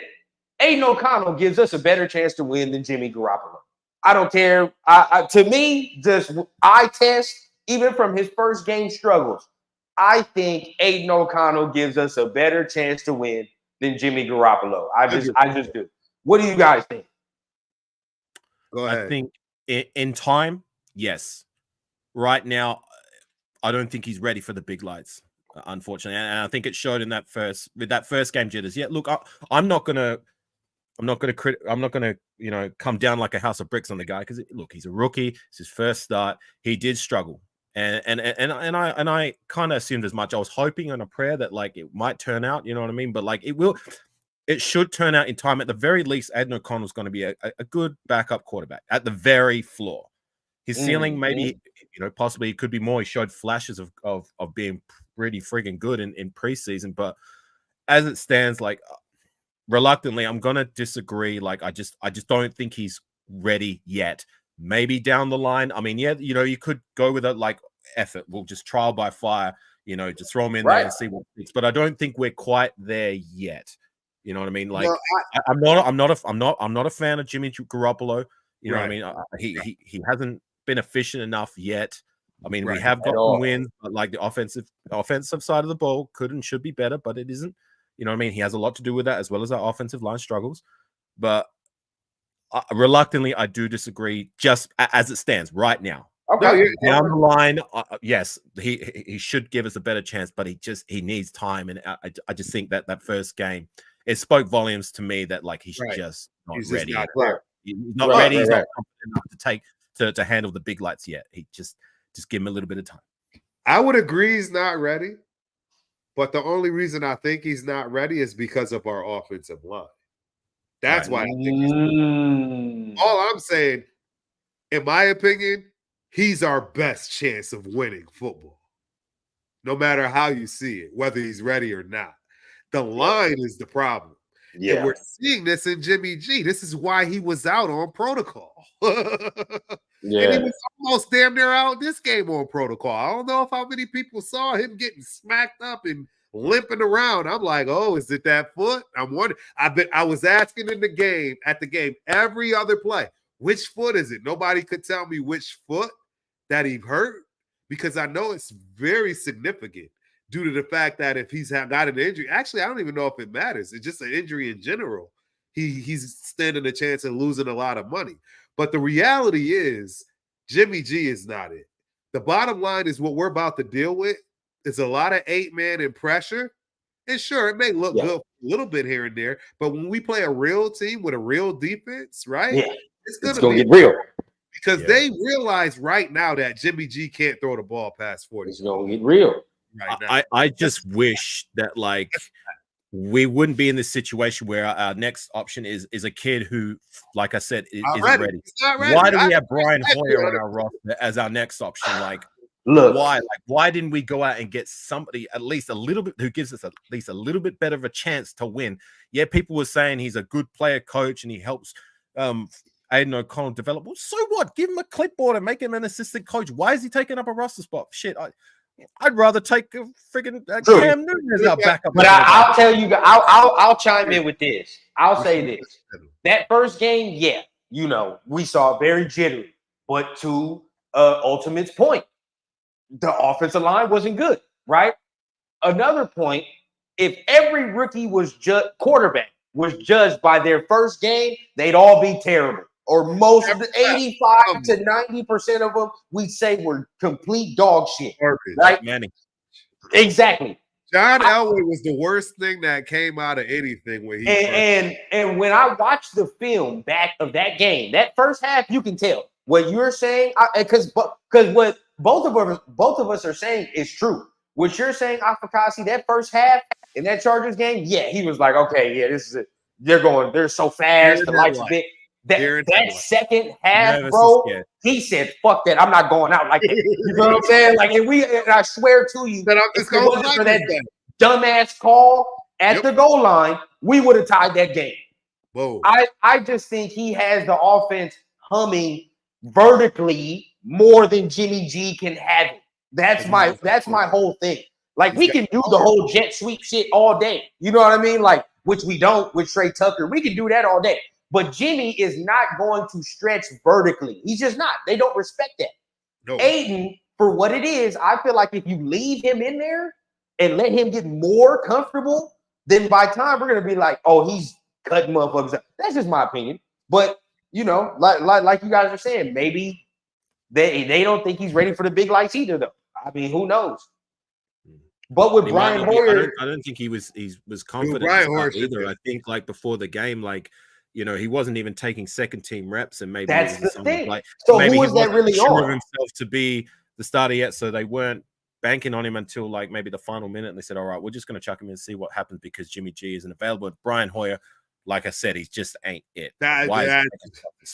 Aiden O'Connell gives us a better chance to win than Jimmy Garoppolo? I don't care. To me, just eye test, even from his first game struggles, I think Aiden O'Connell gives us a better chance to win than Jimmy Garoppolo. I just do. What do you guys think? Go ahead. I think in time, yes. Right now, I don't think he's ready for the big lights, unfortunately, and I think it showed in that first game jitters. Yeah, look, I'm not gonna come down like a house of bricks on the guy because look, he's a rookie. It's his first start. He did struggle, and I kind of assumed as much. I was hoping on a prayer that like it might turn out, you know what I mean? But like it should turn out in time. At the very least, Aiden O'Connell's going to be a good backup quarterback at the very floor. His ceiling, maybe, possibly it could be more. He showed flashes of being pretty friggin' good in preseason, but as it stands, like reluctantly, I'm gonna disagree. Like I just don't think he's ready yet. Maybe down the line. I mean, yeah, you could go with it like effort. We'll just trial by fire. Just throw him in there and see what fits. But I don't think we're quite there yet. You know what I mean? Like I'm not a fan of Jimmy Garoppolo. You know what I mean? He hasn't been efficient enough yet. I mean, we have gotten wins, but like the offensive side of the ball could and should be better, but it isn't. You know what I mean? He has a lot to do with that, as well as our offensive line struggles. But reluctantly, I do disagree. Just as it stands right now. Okay. Down the line, yes, he should give us a better chance, but he needs time, and I just think that first game it spoke volumes to me that like he's just not ready. He's not ready. He's not confident enough to handle the big lights yet. He just give him a little bit of time. I would agree he's not ready, but the only reason I think he's not ready is because of our offensive line. That's why I think he's ready. All I'm saying, in my opinion, he's our best chance of winning football, no matter how you see it, whether he's ready or not. The line is the problem. Yeah. And we're seeing this in Jimmy G. This is why he was out on protocol. And he was almost damn near out this game on protocol. I don't know if how many people saw him getting smacked up and limping around. I'm like, oh, is it that foot? I'm wondering. I was asking at the game, every other play, which foot is it? Nobody could tell me which foot that he hurt because I know it's very significant due to the fact that if he's got an injury, actually, I don't even know if it matters. It's just an injury in general. He's standing a chance of losing a lot of money. But the reality is Jimmy G is not it. The bottom line is what we're about to deal with is a lot of 8-man and pressure. And sure, it may look good a little bit here and there, but when we play a real team with a real defense, right? Yeah. It's going to get real. Because they realize right now that Jimmy G can't throw the ball past 40. It's going to get real. Right, I just wish that like we wouldn't be in this situation where our next option is a kid who, like I said, isn't ready. Why do we have Brian Hoyer on our roster as our next option? Like, Look, why didn't we go out and get somebody at least a little bit who gives us at least a little bit better of a chance to win? Yeah, people were saying he's a good player coach and he helps Aiden O'Connell develop. Well, so what? Give him a clipboard and make him an assistant coach. Why is he taking up a roster spot? Shit, I'd rather take a friggin' Cam Newton as our backup. But I'll tell you, I'll chime in with this. I'll say this: that first game, yeah, you know, we saw very jittery. But to Ultimate's point, the offensive line wasn't good, right? Another point: if every rookie quarterback was judged by their first game, they'd all be terrible. Or most of the 85 to 90% of them, we'd say were complete dog shit. Right? Manning. Exactly. John Elway was the worst thing that came out of anything when he and when I watched the film back of that game, that first half, you can tell what you're saying, because what both of us are saying is true. What you're saying, Afakasi, that first half in that Chargers game, yeah, he was like, okay, yeah, this is it. They're so fast, the lights a bit. That second half, bro, he said, fuck that. I'm not going out like that. You know what I'm saying? Like, and I swear to you, that if it wasn't for that dumbass call at the goal line, we would have tied that game. Whoa. I just think he has the offense humming vertically more than Jimmy G can have it. That's my whole thing. Like, we can do the whole jet sweep shit all day. You know what I mean? Like, which we don't with Trey Tucker. We can do that all day. But Jimmy is not going to stretch vertically. He's just not. They don't respect that. No. Aiden, for what it is, I feel like if you leave him in there and let him get more comfortable, then by time we're going to be like, oh, he's cutting motherfuckers up. That's just my opinion. But, you know, like you guys are saying, maybe they don't think he's ready for the big lights either, though. I mean, who knows? But with Brian Hoyer, I don't think he was confident either. I think like before the game, like, you know, he wasn't even taking second team reps, and maybe that's the thing. Like, so maybe who was that really sure on? of himself to be the starter yet, so they weren't banking on him until like maybe the final minute, and they said, all right, we're just going to chuck him in and see what happens because Jimmy G isn't available. But Brian Hoyer, like I said, he just ain't it. And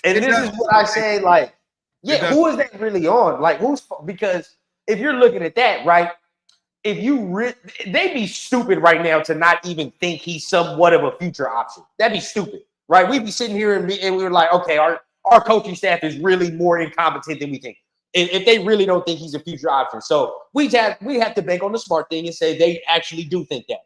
this is what I say, like, yeah, who is that really on? Like, because if you're looking at that, right, if they'd be stupid right now to not even think he's somewhat of a future option. That'd be stupid, right? We'd be sitting here and we were like, okay, our coaching staff is really more incompetent than we think. If they really don't think he's a future option. So we have to bank on the smart thing and say they actually do think that.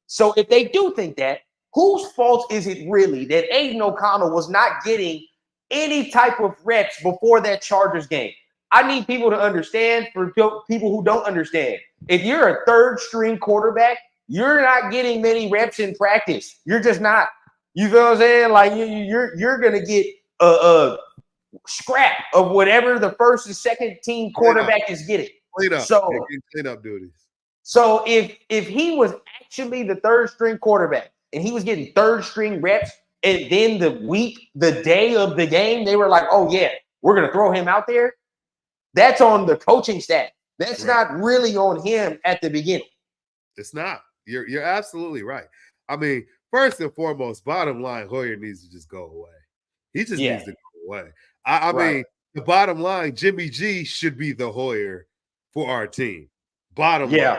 So if they do think that, whose fault is it really that Aiden O'Connell was not getting any type of reps before that Chargers game? I need people to understand, for people who don't understand. If you're a third string quarterback, you're not getting many reps in practice. You're just not. You feel what I'm saying? Like you're gonna get a scrap of whatever the first and second team quarterback is getting. Clean up duties. So if he was actually the third string quarterback and he was getting third string reps, and then the day of the game, they were like, oh yeah, we're gonna throw him out there. That's on the coaching staff. That's not really on him at the beginning. It's not. You're absolutely right. I mean, first and foremost, bottom line, Hoyer needs to just go away. He just needs to go away. I mean, the bottom line, Jimmy G should be the Hoyer for our team. Bottom line.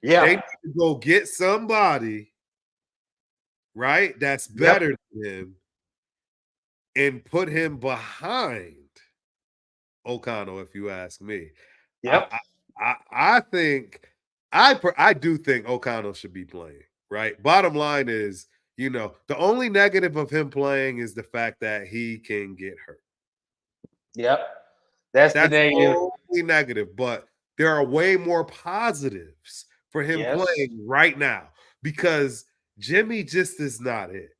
Yeah. They need to go get somebody, right, that's better than him and put him behind O'Connell, if you ask me. Yep. I think I do think O'Connell should be playing, right? Bottom line is, you know, the only negative of him playing is the fact that he can get hurt. Yep. That's the negative. Only negative, but there are way more positives for him playing right now because Jimmy just is not it.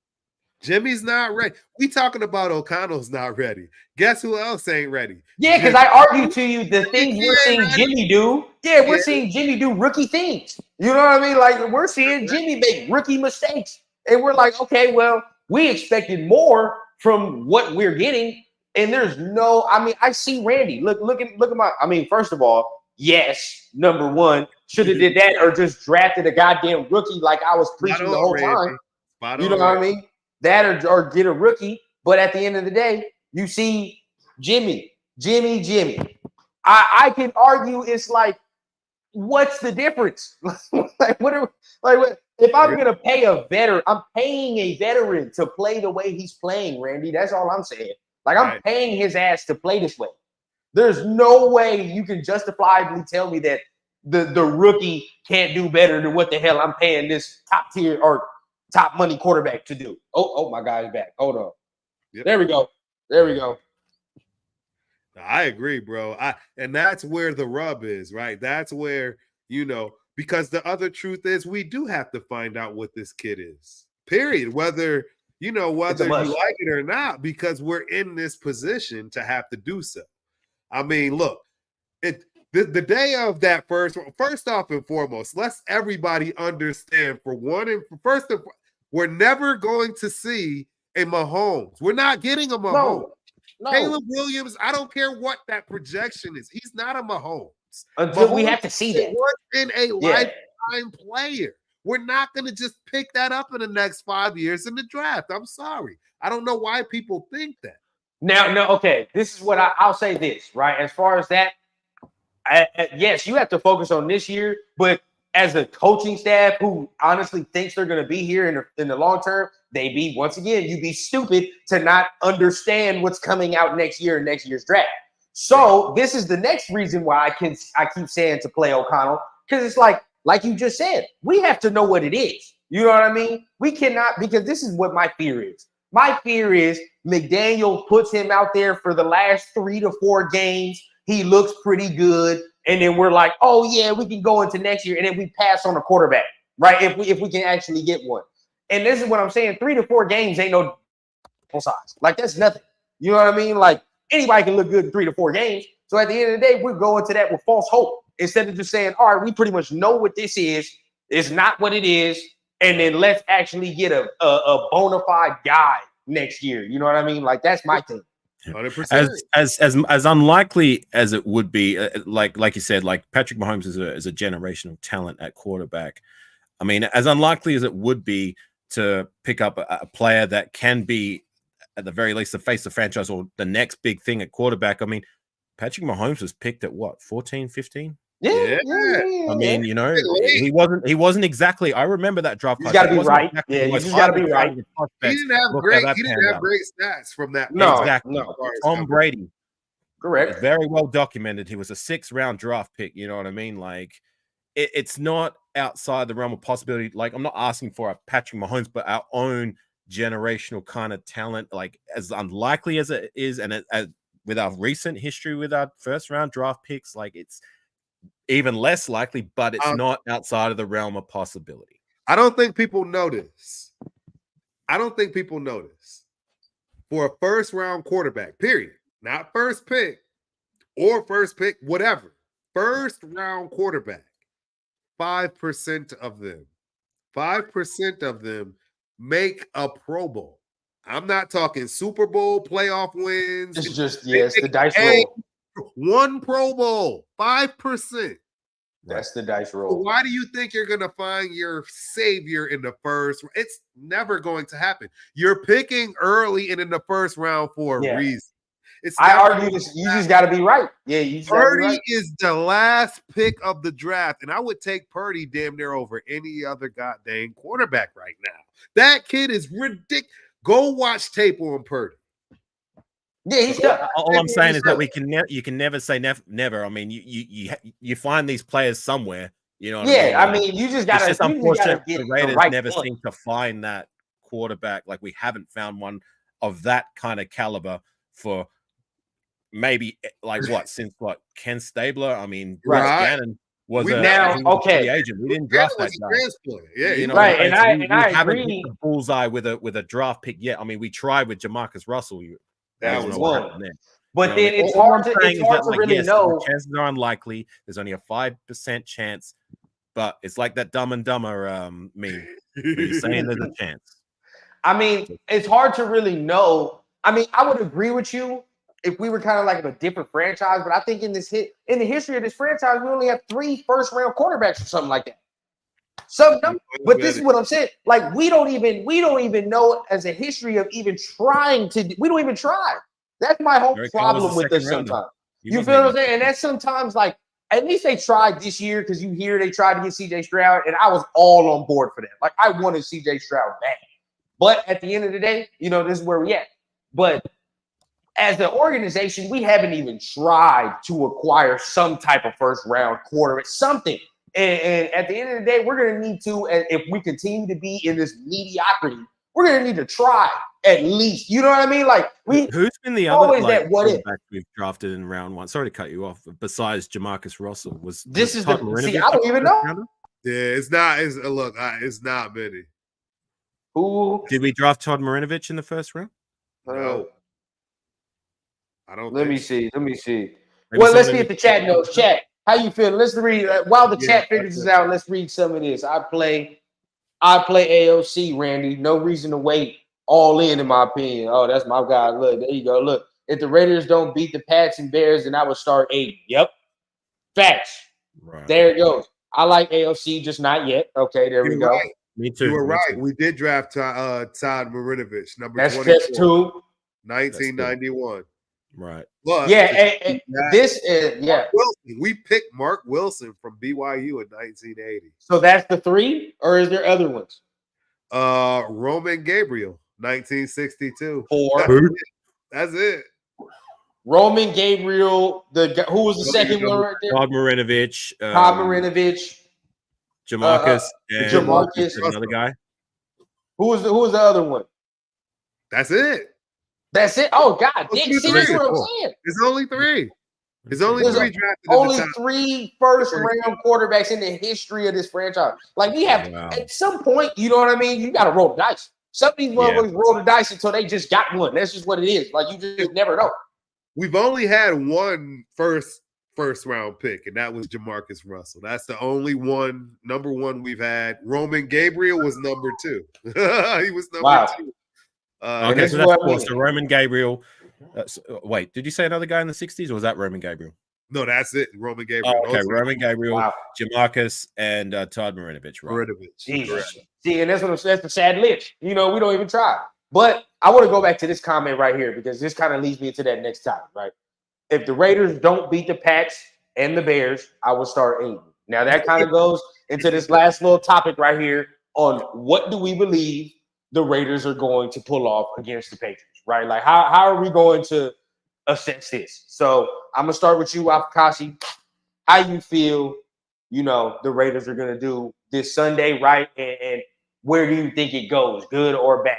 Jimmy's not ready. We talking about O'Connell's not ready. Guess who else ain't ready? Yeah, because I argue to you the things we're seeing Jimmy do. Yeah, we're seeing Jimmy do rookie things. You know what I mean? Like, we're seeing Jimmy make rookie mistakes. And we're like, okay, well, we expected more from what we're getting. And there's no, I mean, I see Randy. Look at my, I mean, first of all, yes, number one, should have did that or just drafted a goddamn rookie like I was preaching the whole time. You know what I mean? That or get a rookie. But at the end of the day, you see Jimmy. I can argue it's like, what's the difference? Like, if I'm gonna pay a veteran, I'm paying a veteran to play the way he's playing, Randy. That's all I'm saying. Like, I'm paying his ass to play this way. There's no way you can justifiably tell me that the rookie can't do better than what the hell I'm paying this top tier or top money quarterback to do. Oh, my guy's back. Hold on. Yep. There we go. I agree, bro. And that's where the rub is, right? That's where, because the other truth is we do have to find out what this kid is. Period. Whether you like it or not, because we're in this position to have to do so. I mean, look, the day of that first off and foremost, let's everybody understand we're never going to see a Mahomes. We're not getting a Mahomes. No. Caleb Williams, I don't care what that projection is. He's not a Mahomes. Until we have to see that. In a lifetime player. We're not going to just pick that up in the next 5 years in the draft. I'm sorry. I don't know why people think that. Now, okay. This is what I'll say this, right? As far as that, yes, you have to focus on this year, but as a coaching staff who honestly thinks they're going to be here in the long term, you'd be stupid to not understand what's coming out next year in next year's draft. So this is the next reason why I keep saying to play O'Connell, because it's like you just said, we have to know what it is. You know what I mean? We cannot, because this is what my fear is. My fear is McDaniel puts him out there for the last 3 to 4 games. He looks pretty good. And then we're like, oh, yeah, we can go into next year. And then we pass on a quarterback, right? If we can actually get one. And this is what I'm saying. 3 to 4 games ain't no size. Like, that's nothing. You know what I mean? Like, anybody can look good in 3 to 4 games. So at the end of the day, we're going to that with false hope. Instead of just saying, all right, we pretty much know what this is. It's not what it is. And then let's actually get a bona fide guy next year. You know what I mean? Like, that's my thing. 100%. As unlikely as it would be, like you said, like Patrick Mahomes is a generational talent at quarterback. I mean, as unlikely as it would be to pick up a player that can be, at the very least, the face of the franchise or the next big thing at quarterback. I mean, Patrick Mahomes was picked at what, 14, 15? Yeah. I mean, he wasn't exactly. I remember that draft. You got to be right. Exactly, you just got to be right. He didn't have great stats from that. No, exactly. No. Tom Brady. Correct. It's very well documented. He was a 6th round draft pick. You know what I mean? Like, it's not outside the realm of possibility. Like, I'm not asking for a Patrick Mahomes, but our own generational kind of talent. Like, as unlikely as it is, and as with our recent history with our 1st round draft picks, like, it's even less likely, but it's not outside of the realm of possibility. I don't think people notice. For a 1st round quarterback, period, not first pick or first pick, whatever. 1st round quarterback, 5% of them make a Pro Bowl. I'm not talking Super Bowl playoff wins. It's just, it's the dice roll. 1 Pro Bowl, 5%. That's the dice roll. So why do you think you're going to find your savior in the first? It's never going to happen. You're picking early and in the 1st round for a reason. I argue this. You just got to be right. Yeah, you just Purdy is the last pick of the draft, and I would take Purdy damn near over any other goddamn quarterback right now. That kid is ridiculous. Go watch tape on Purdy. Yeah, he's done. All I'm saying is that you can never say never. I mean, you find these players somewhere. You know what I mean? You just got to. It's unfortunate the Raiders never seem to find that quarterback. Like, we haven't found one of that kind of caliber for maybe since Ken Stabler. I I Bryce Gannon was free agent. We didn't draft that guy. Yeah, right. And I haven't agree. hit the bullseye with a draft pick yet. I mean, we tried with Jamarcus Russell. That was one. But then it's hard to really know. The chances are unlikely. There's only a 5% chance, but it's like that Dumb and Dumber meme. You're saying there's a chance. I mean, it's hard to really know. I mean, I would agree with you if we were kind of like a different franchise, but I think in the history of this franchise, we only have 3 first-round quarterbacks or something like that. But this is what I'm saying. Like, we don't even know as a history of even trying to. We don't even try. That's my whole problem with this sometimes. You feel what I'm saying? And that's sometimes like, at least they tried this year because you hear they tried to get CJ Stroud, and I was all on board for that. Like, I wanted CJ Stroud back. But at the end of the day, this is where we at. But as an organization, we haven't even tried to acquire some type of first-round quarterback, something. And at the end of the day, we're going to need to, if we continue to be in this mediocrity, we're going to need to try at least. You know what I mean? Like, who's been the other always that what if we've drafted in round one? Sorry to cut you off. Besides Jamarcus Russell, this is the see? I don't even know. Yeah, it's not. It's not many. Who did we draft? Todd Marinovich in the first round? No, I don't. Let me see. Maybe Well, let's see if the chat knows. Chat, how you feeling? Let's read while the chat figures this out. Let's read some of this. I play AOC, Randy. No reason to wait. All in my opinion. Oh, that's my guy. Look, there you go. Look, if the Raiders don't beat the Pats and Bears, then I would start 8. Yep. Facts. Right. There it goes. I like AOC, just not yet. Okay, there we go. Right. Me too. You were right. We did draft Todd Marinovich, number That's 24, just 2. 1991. Right. But this is Wilson. We picked Mark Wilson from BYU in 1980. So that's the 3, or is there other ones? Roman Gabriel, 1962. 4. That's it. Roman Gabriel, who was the second one right there? Todd Marinovich. Jamarcus. Jamarcus. Another guy. Who was the other one? That's it. That's it. Oh God, see, that's what I'm saying. It's only 3. There's only 3 drafted. Only 3 first-round quarterbacks in the history of this franchise. Like we have at some point, you know what I mean? You got to roll the dice. Some of these motherfuckers roll the dice until they just got one. That's just what it is. Like you just never know. We've only had one first-round pick, and that was Jamarcus Russell. That's the only number 1 we've had. Roman Gabriel was number 2. He was number 2. Okay, so that's cool. So Roman Gabriel. Wait, did you say another guy in the 60s, or was that Roman Gabriel? No, that's it. Roman Gabriel. Oh, okay, Roman Gabriel, Jamarcus, and Todd Marinovich. Right? See, and that's the sad list. We don't even try. But I want to go back to this comment right here because this kind of leads me into that next topic, right? If the Raiders don't beat the Pats and the Bears, I will start 8. Now that kind of goes into this last little topic right here on what do we believe the Raiders are going to pull off against the Patriots, right? Like how are we going to assess this? So I'm gonna start with you, Afakasi. How you feel, the Raiders are gonna do this Sunday, right? And where do you think it goes, good or bad?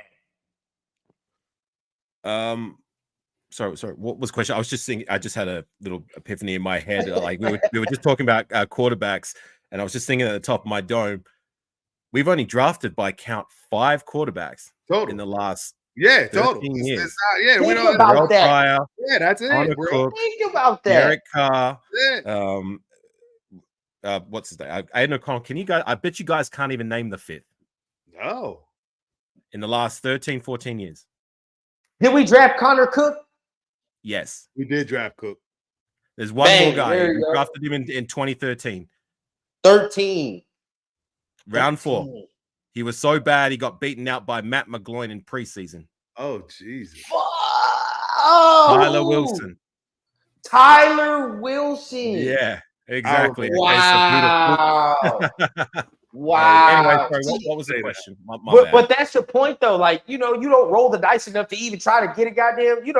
Sorry. What was the question? I was just thinking. I just had a little epiphany in my head. Like we were just talking about quarterbacks, and I was just thinking at the top of my dome. We've only drafted by count 5 quarterbacks total in the last total years. We don't about that. Pryor, that's it. Cook, think about that. Derek Carr. What's his name? Aiden O'Connell. Can you guys? I bet you guys can't even name the 5th. No. In the last 13, 14 years. Did we draft Connor Cook? Yes. We did draft Cook. There's one more guy. We drafted him in 2013. 13. Round 4. He was so bad he got beaten out by Matt McGloin in preseason. Oh, Jesus. Tyler Wilson. Yeah, exactly. Wow. Wow. Anyway, sorry, what was the question? But that's the point, though. Like, you don't roll the dice enough to even try to get a goddamn, you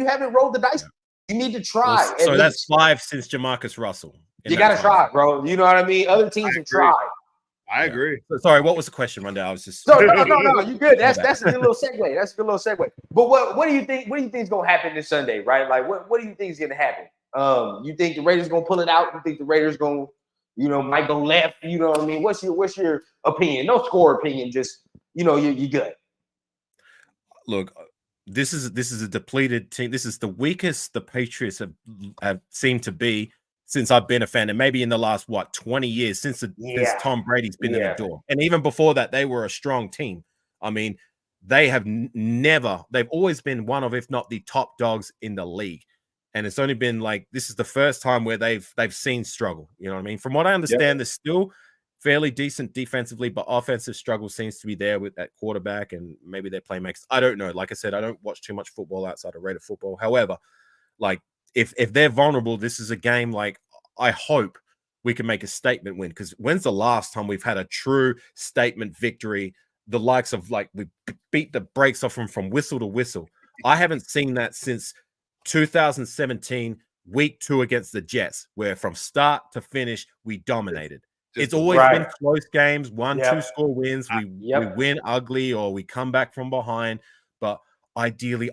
haven't rolled the dice. You need to try. Well, so that's 5 since Jamarcus Russell. You got to try, bro. You know what I mean? Other teams have tried. I agree. Sorry, what was the question, Rondell? I was just no. You good? That's a good little segue. That's a good little segue. But what do you think? What do you think is gonna happen this Sunday? Right? Like, what do you think is gonna happen? You think the Raiders gonna pull it out? You think the Raiders gonna, might go left? You know what I mean? What's your opinion? No score opinion. Just you good. Look, this is a depleted team. This is the weakest the Patriots have seemed to be since I've been a fan, and maybe in the last 20 years since Tom Brady's been in the door, and even before that, they were a strong team. I mean, they've always been one of, if not the top dogs in the league, and it's only been like this is the first time where they've seen struggle. You know what I mean? From what I understand, they're still fairly decent defensively, but offensive struggle seems to be there with that quarterback and maybe their playmakers. I don't know. Like I said, I don't watch too much football outside of Raider football. However, like, if they're vulnerable, this is a game like I hope we can make a statement win, because when's the last time we've had a true statement victory, the likes of like we beat the brakes off them from whistle to whistle? I haven't seen that since 2017 week 2 against the Jets, where from start to finish we dominated. It's always been close games, 1-2 score wins. We win ugly or we come back from behind. But ideally,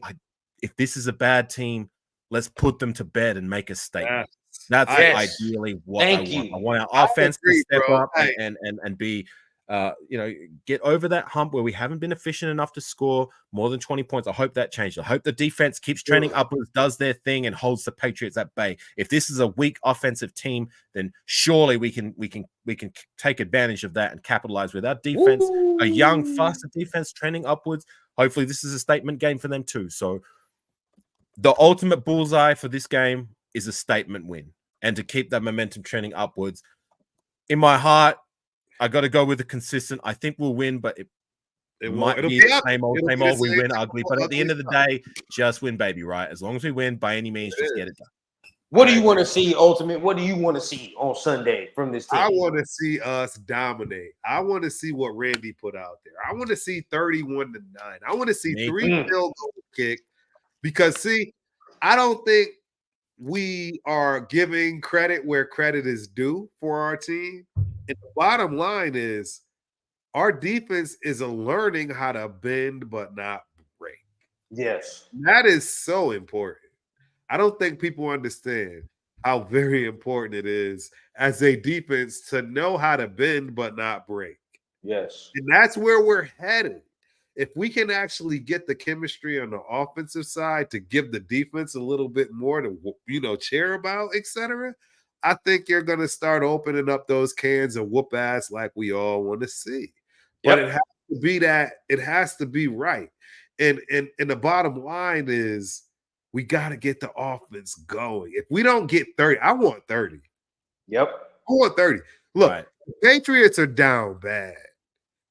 if this is a bad team, let's put them to bed and make a statement. That's ideally what I want. I want our offense to step up and be, get over that hump where we haven't been efficient enough to score more than 20 points. I hope that changes. I hope the defense keeps trending upwards, does their thing, and holds the Patriots at bay. If this is a weak offensive team, then surely we can take advantage of that and capitalize with our defense, a young, faster defense trending upwards. Hopefully, this is a statement game for them too. So, the ultimate bullseye for this game is a statement win, and to keep that momentum trending upwards. In my heart, I got to go with the consistent. I think we'll win, but it might be the same old. We win ugly, but at the end of the day, just win, baby, right? As long as we win, by any means, just get it done. What do you want to see, Ultimate? What do you want to see on Sunday from this team? I want to see us dominate. I want to see what Randy put out there. I want to see 31-9. I want to see 3 field goal kick, because see, I don't think we are giving credit where credit is due for our team. And the bottom line is our defense is learning how to bend but not break. Yes. That is so important. I don't think people understand how very important it is as a defense to know how to bend but not break. Yes. And that's where we're headed. If we can actually get the chemistry on the offensive side to give the defense a little bit more to, cheer about, etc., I think you're going to start opening up those cans of whoop ass like we all want to see. But it has to be that. It has to be right. And the bottom line is we got to get the offense going. If we don't get 30, I want 30. Yep. I want 30. Look, the Patriots are down bad.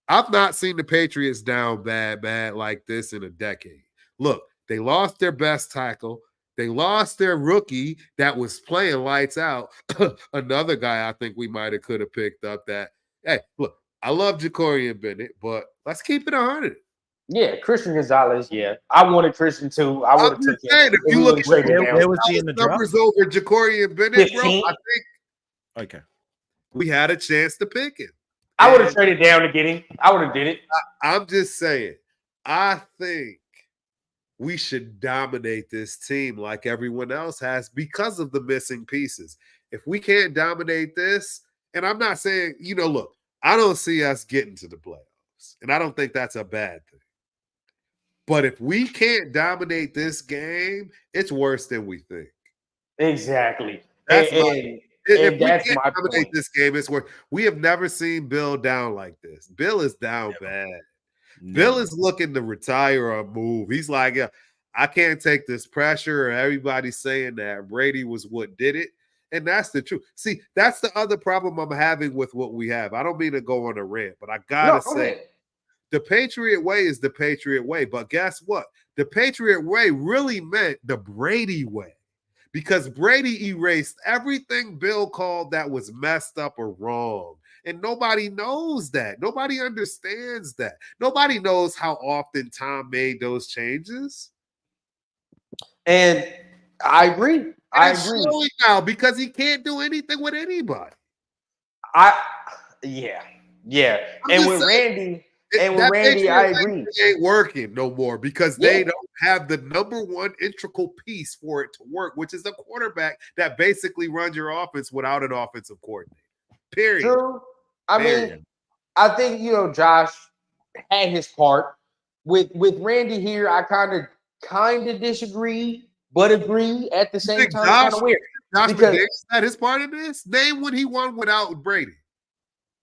I've not seen the Patriots down bad like this in a decade. Look, they lost their best tackle. They lost their rookie that was playing lights out. Another guy I think we might have could have picked up that. Hey, look, I love Ja'Cory Bennett, but let's keep it 100. Yeah, Christian Gonzalez. Yeah, I wanted Christian too. I would have took him. If you look at where was he in the numbers over Ja'Cory Bennett, 15? bro, I think we had a chance to pick him. I would have traded down to get him. I would have did it. I'm just saying. I think we should dominate this team like everyone else has because of the missing pieces. If we can't dominate this, and I'm not saying, look, I don't see us getting to the playoffs, and I don't think that's a bad thing. But if we can't dominate this game, it's worse than we think. Exactly. That's if we that's can't my dominate point. this game, it's worse. We have never seen Bill down like this. Bill is down bad. Bill is looking to retire or move. He's like, yeah, I can't take this pressure. Everybody's saying that Brady was what did it. And that's the truth. See, that's the other problem I'm having with what we have. I don't mean to go on a rant, but I got to say, the Patriot way is the Patriot way. But guess what? The Patriot way really meant the Brady way, because Brady erased everything Bill called that was messed up or wrong. And nobody knows that. Nobody understands that. Nobody knows how often Tom made those changes. And I agree. I agree now because he can't do anything with anybody. Yeah. And with Randy, I agree. It ain't working no more because they don't have the number one integral piece for it to work, which is a quarterback that basically runs your offense without an offensive coordinator. Period. True. I mean, I think Josh had his part with Randy here. I kind of disagree, but agree at the same time. Kind of weird. Josh McDaniels had his part in this. Name when he won without Brady.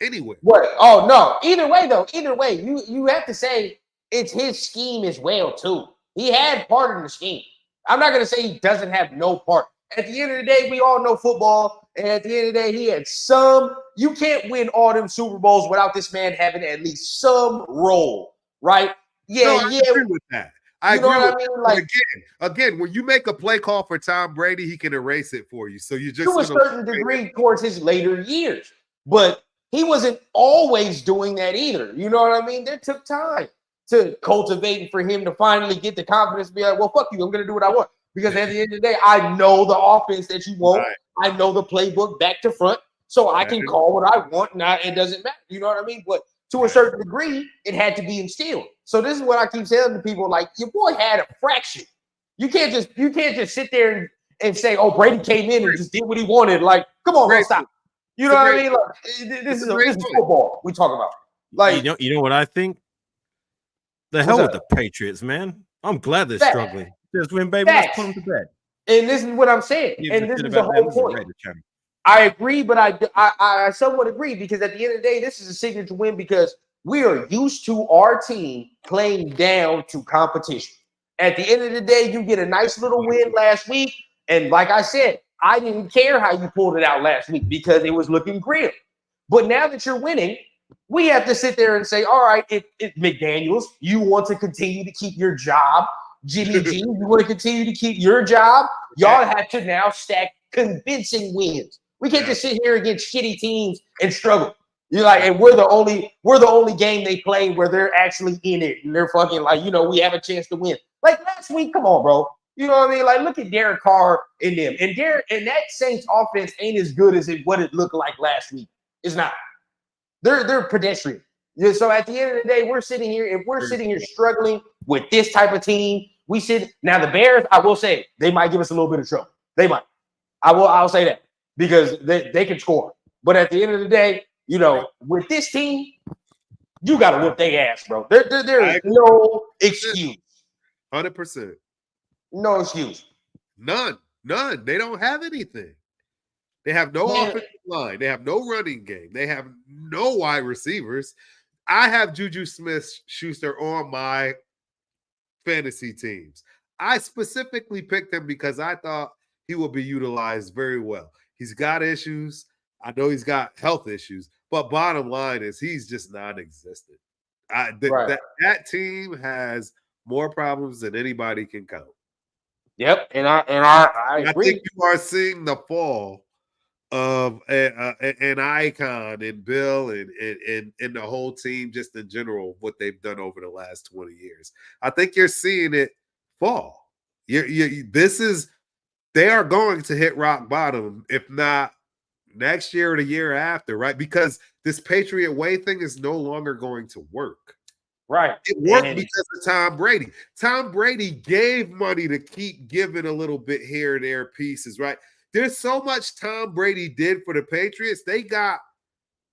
Anyway. What? Oh no. Either way, you have to say it's his scheme as well too. He had part in the scheme. I'm not gonna say he doesn't have no part. At the end of the day, we all know football. And at the end of the day, he had some. You can't win all them Super Bowls without this man having at least some role, right? Yeah, I agree with that. I You know agree what I with mean? you. Like, Again, when you make a play call for Tom Brady, he can erase it for you. So you just to a certain degree towards his later years. But he wasn't always doing that either. You know what I mean? There took time to cultivate for him to finally get the confidence to be like, well, fuck you, I'm going to do what I want. Because at the end of the day, I know the offense that you want. Right. I know the playbook back to front. So I can call what I want. Now it doesn't matter. You know what I mean? But to a certain degree, it had to be instilled. So this is what I keep telling the people, like, your boy had a fraction. You can't just sit there and say, oh, Brady came in and just did what he wanted. Like, come on, bro, stop. You know what I mean? Like, this is football we talk about. Like, you know what I think? The hell with the Patriots, man. I'm glad they're struggling. Just win, baby. Let's put them to bed. And this is what I'm saying. And this is the whole point. I agree, but I somewhat agree because at the end of the day, this is a signature win because we are used to our team playing down to competition. At the end of the day, you get a nice little win last week. And like I said, I didn't care how you pulled it out last week because it was looking grim. But now that you're winning, we have to sit there and say, all right, McDaniels, you want to continue to keep your job. Jimmy G, you want to continue to keep your job. Y'all have to now stack convincing wins. We can't just sit here against shitty teams and struggle. You're like, and we're the only game they play where they're actually in it. And they're fucking like, we have a chance to win. Like last week, come on, bro. You know what I mean? Like, look at Derek Carr and them. And that Saints offense ain't as good as what it looked like last week. It's not. They're pedestrian. So at the end of the day, we're sitting here struggling with this type of team. Now the Bears, I will say, they might give us a little bit of trouble. They might. I'll say that because they can score. But at the end of the day, with this team, you got to whip their ass, bro. There is no excuse. 100%. No excuse. None. They don't have anything. They have no offensive line. They have no running game. They have no wide receivers. I have Juju Smith-Schuster on my fantasy teams. I specifically picked him because I thought he will be utilized very well. He's got issues. I know he's got health issues, but bottom line is he's just non-existent. That team has more problems than anybody can count. Yep, and I agree. I think you are seeing the fall of an icon and Bill and the whole team just in general, what they've done over the last 20 years. I think you're seeing it fall. They are going to hit rock bottom, if not next year or the year after, right? Because this Patriot way thing is no longer going to work. Right. It worked because of Tom Brady. Tom Brady gave money to keep giving a little bit here and there pieces, right? There's so much Tom Brady did for the Patriots. They got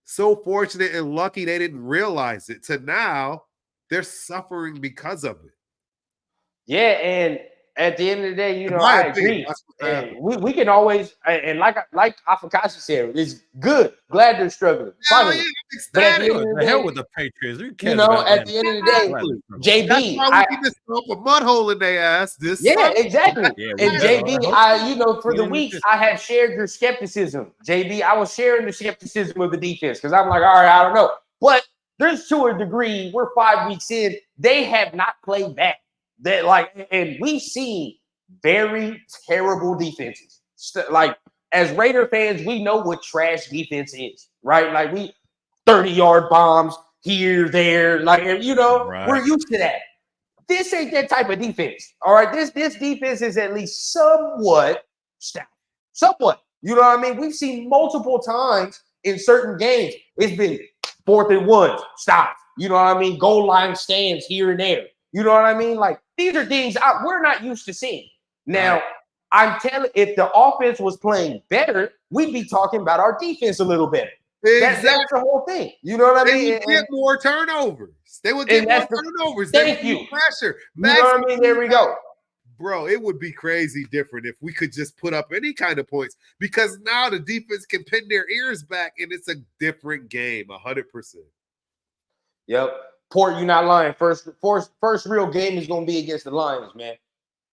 so fortunate and lucky they didn't realize it. To now, they're suffering because of it. Yeah, and at the end of the day, I agree. And we can always, and like Afakasi said, it's good. Glad they're struggling. Finally. But at the end of the hell day, with the Patriots. at the end of the day, JB, that's why we need to throw a mud hole in their ass. Exactly. And JB, for the weeks, I have shared your skepticism. JB, I was sharing the skepticism of the defense because I'm like, all right, I don't know. But there's to a degree, we're 5 weeks in, they have not played back. And we've seen very terrible defenses. Like, as Raider fans, we know what trash defense is, right? Like, 30-yard bombs here, there, we're used to that. This ain't that type of defense. All right. This defense is at least somewhat stout. Somewhat. You know what I mean? We've seen multiple times in certain games. It's been 4th and 1. Stop. You know what I mean? Goal line stands here and there. You know what I mean? Like, these are things we're not used to seeing. Now, I'm telling if the offense was playing better, we'd be talking about our defense a little better. Exactly. That's the whole thing. You know what I mean? They would get more turnovers. They would get more turnovers. Thank you. Pressure. You know what I mean? There we go. Bro, it would be crazy different if we could just put up any kind of points because now the defense can pin their ears back and it's a different game, 100%. Yep. Port, you're not lying. First real game is going to be against the Lions, man.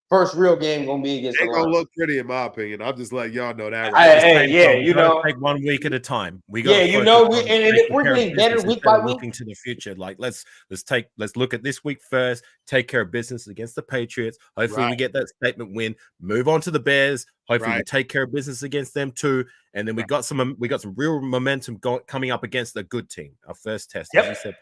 first real game gonna be against the Ain't gonna Lions. look pretty, in my opinion. I'm just letting y'all know that. We gotta take 1 week at a time. We got and if we're getting better week by week, looking to the future. Like let's look at this week first. Take care of business against the Patriots. Hopefully, we get that statement win. Move on to the Bears. Hopefully, we take care of business against them too. And then we got some real momentum coming up against a good team. Our first test, as you said,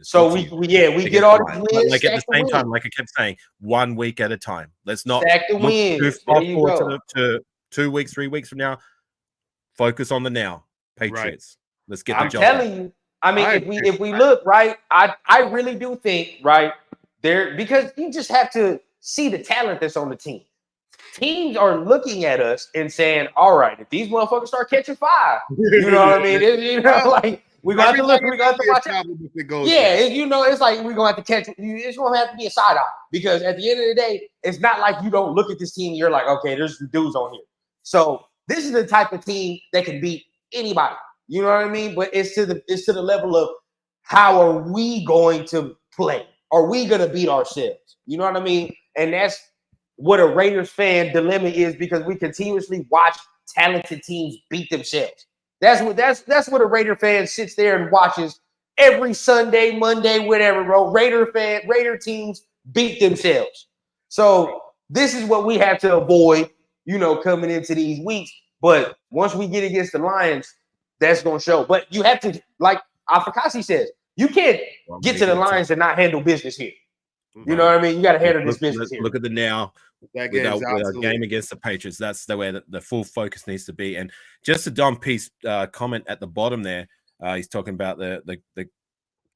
so we get all the wins. Like at the same time, like I kept saying, 1 week at a time. Let's not stack the wins. Too far forward to 2 weeks, 3 weeks from now. Focus on the now, Patriots. Let's get the job. I'm telling you. I mean, if we look right, I really do think right there, because you just have to see the talent that's on the team. Teams are looking at us and saying, "All right, if these motherfuckers start catching fire, you know what I mean? Like we're gonna have to look. We're gonna have to watch out. It's like we're gonna have to catch. It's gonna have to be a side eye, because at the end of the day, it's not like you don't look at this team and you're like, okay, there's some dudes on here. So this is the type of team that can beat anybody. You know what I mean? But it's to the level of how are we going to play? Are we gonna beat ourselves? You know what I mean? And that's what a Raiders fan dilemma is, because we continuously watch talented teams beat themselves. That's what a Raider fan sits there and watches every Sunday, Monday, whatever, bro. Raider teams beat themselves. So this is what we have to avoid, coming into these weeks. But once we get against the Lions, that's going to show. But you have to, like Afakasi says, you can't get to the Lions and not handle business here. You know what I mean? You got to handle this business here. Look at the now. With our game against the Patriots, that's the way that the full focus needs to be. And just a Don Peace comment at the bottom there, he's talking about the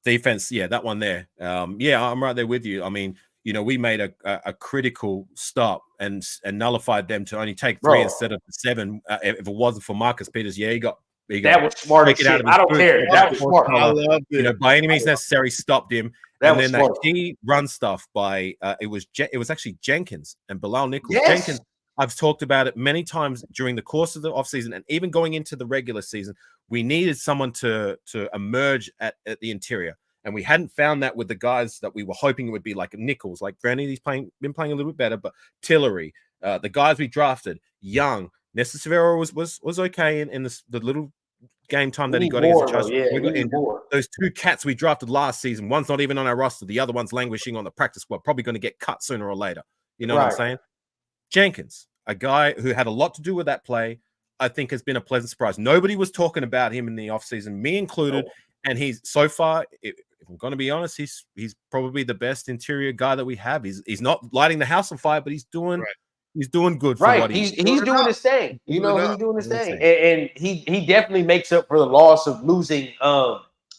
defense. Yeah, that one there. I'm right there with you. I mean, we made a critical stop and nullified them to only take 3 instead of 7. If it wasn't for Marcus Peters, he got that was smart as shit. I don't care. That was smart. I love it. By any means necessary, stopped him. That key run stuff by it was actually Jenkins and Bilal Nichols. Yes. Jenkins, I've talked about it many times during the course of the offseason and even going into the regular season. We needed someone to emerge at the interior. And we hadn't found that with the guys that we were hoping it would be, like Nichols. Like granted, he's been playing a little bit better, but Tillery, the guys we drafted, Young, Necessero was okay in the little game time that he got against Chargers. Those 2 cats we drafted last season, one's not even on our roster, the other one's languishing on the practice squad, probably going to get cut sooner or later. You know what I'm saying? Jenkins, a guy who had a lot to do with that play, I think has been a pleasant surprise. Nobody was talking about him in the offseason, me included, and he's so far, if I'm going to be honest, he's probably the best interior guy that we have. He's not lighting the house on fire, but he's doing He's doing good for what he's doing his thing. He's doing his thing. And he definitely makes up for the loss of losing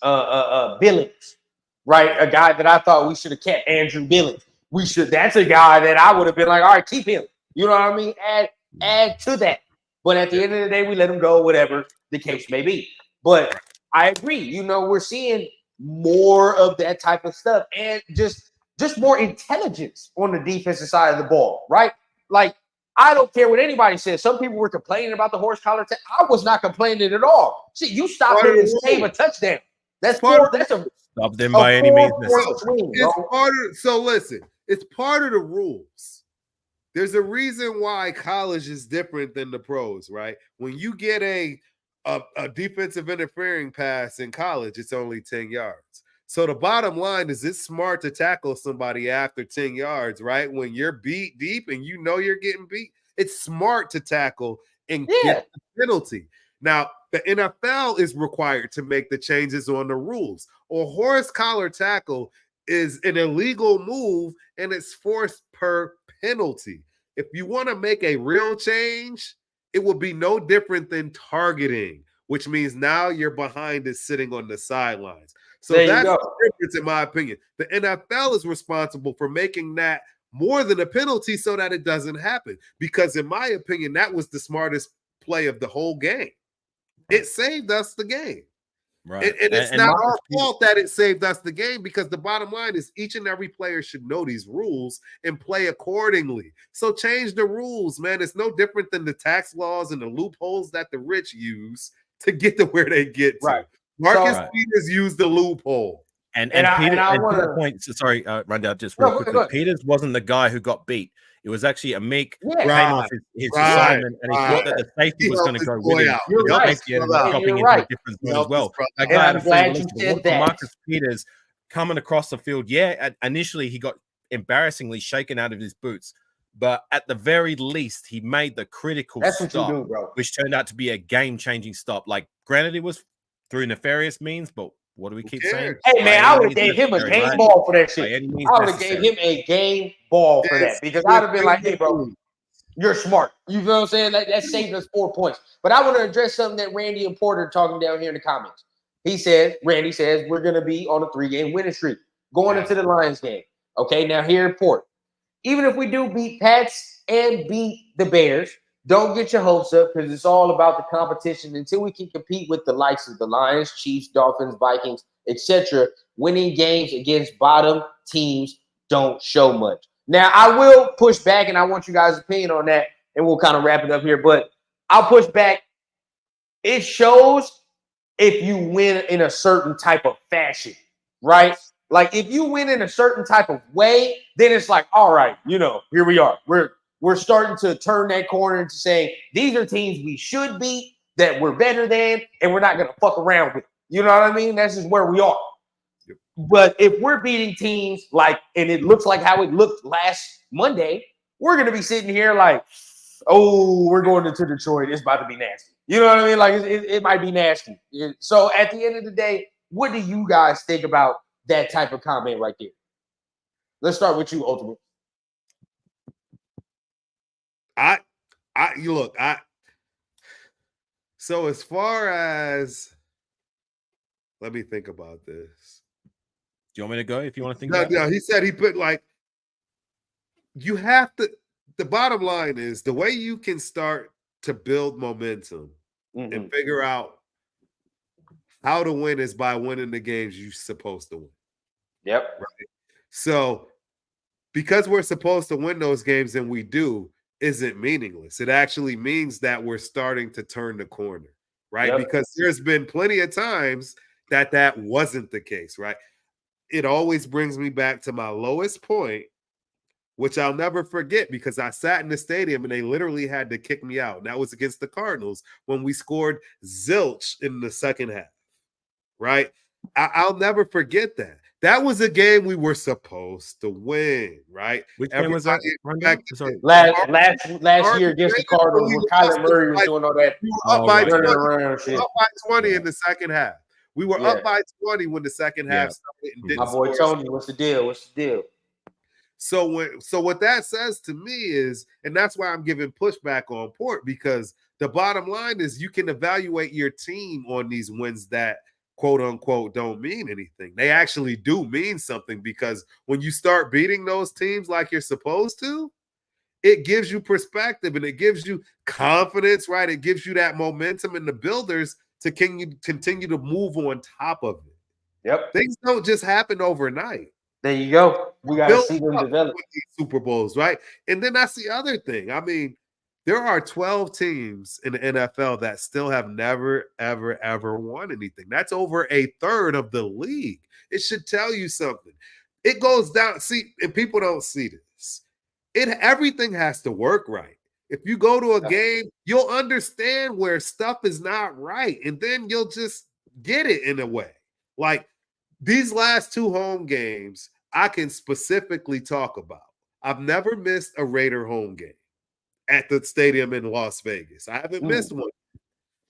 Billings, right? A guy that I thought we should have kept, Andrew Billings. That's a guy that I would have been like, all right, keep him. You know what I mean? Add to that. But at the end of the day, we let him go, whatever the case may be. But I agree. We're seeing more of that type of stuff and just more intelligence on the defensive side of the ball, right? Like, I don't care what anybody says. Some people were complaining about the horse collar. I was not complaining at all. See, you stopped him and save a touchdown. That's a stop them by any means. So listen, it's part of the rules. There's a reason why college is different than the pros, right? When you get a defensive interfering pass in college, it's only 10 yards. So the bottom line is it's smart to tackle somebody after 10 yards, right? When you're beat deep and you're getting beat, it's smart to tackle and get the penalty. Now, the NFL is required to make the changes on the rules. A horse collar tackle is an illegal move and it's forced per penalty. If you want to make a real change, it will be no different than targeting, which means now your behind is sitting on the sidelines. So that's the difference, in my opinion. The NFL is responsible for making that more than a penalty so that it doesn't happen. Because in my opinion, that was the smartest play of the whole game. It saved us the game. Right. And it's not our fault that it saved us the game, because the bottom line is each and every player should know these rules and play accordingly. So change the rules, man. It's no different than the tax laws and the loopholes that the rich use to get to where they get to. Right. Marcus Peters used the loophole. And I Peter, and to want that point, sorry, Rundown, just No, real go quickly. ahead. Peters wasn't the guy who got beat. It was actually Amik Yeah. came off his assignment, and he thought that the safety was going to go with him. You're The right. safety ended up dropping You're into right. a different zone as well. That And guy had I'm a free glad you release. But said what that. Marcus Peters coming across the field, initially he got embarrassingly shaken out of his boots, but at the very least, he made the critical That's what stop, you do, bro. which turned out to be a game-changing stop. Like, granted, it was through nefarious means, but what do we keep saying? Hey, man, I would have gave him a game ball for that shit. I would have gave him a game ball for that because I'd have been like, hey, bro, you're smart. You feel what I'm saying? That saved us 4 points. But I want to address something that Randy and Porter are talking down here in the comments. Randy says, we're going to be on a 3-game winning streak going into the Lions game. Okay, now here in Port. Even if we do beat Pats and beat the Bears, don't get your hopes up because it's all about the competition. Until we can compete with the likes of the Lions, Chiefs, Dolphins, Vikings, etc., winning games against bottom teams don't show much. Now, I will push back, and I want you guys' opinion on that, and we'll kind of wrap it up here. But I'll push back. It shows if you win in a certain type of fashion, right? Like if you win in a certain type of way, then it's like, all right, here we are. We're starting to turn that corner into saying these are teams we should beat, that we're better than, and we're not going to fuck around with. You know what I mean? That's just where we are. Yep. But if we're beating teams and it looks like how it looked last Monday, we're going to be sitting here like, oh, we're going into Detroit. It's about to be nasty. You know what I mean? Like it might be nasty. So at the end of the day, what do you guys think about that type of comment right there? Let's start with you, Ultimate. So as far as, let me think about this. Do you want me to go if you want to think about it? No, he said he put you have to, the bottom line is the way you can start to build momentum and figure out how to win is by winning the games you're supposed to win. Yep. Right. So because we're supposed to win those games and we do, isn't meaningless. It actually means that we're starting to turn the corner, right? Yep. Because there's been plenty of times that wasn't the case, right? It always brings me back to my lowest point, which I'll never forget because I sat in the stadium and they literally had to kick me out. And that was against the Cardinals when we scored zilch in the second half, right? I'll never forget that. That was a game we were supposed to win, right? Which game was that? Last year against the Cardinals when Kyler Murray was doing all that. We were up by 20 in the second half. We were up by 20 when the second half started. And didn't My boy Tony, what's the deal? So what that says to me is, and that's why I'm giving pushback on Port, because the bottom line is you can evaluate your team on these wins that quote unquote don't mean anything. They actually do mean something, because when you start beating those teams like you're supposed to, it gives you perspective and it gives you confidence, right? It gives you that momentum in the builders to continue to move on top of it. Yep. Things don't just happen overnight. There you go. We got to see them develop. These Super Bowls, right? And then that's the other thing. I mean, there are 12 teams in the NFL that still have never, ever, ever won anything. That's over a third of the league. It should tell you something. It goes down. See, and people don't see this. Everything has to work right. If you go to a game, you'll understand where stuff is not right, and then you'll just get it in a way. Like these last two home games, I can specifically talk about. I've never missed a Raider home game at the stadium in Las Vegas. I haven't missed one.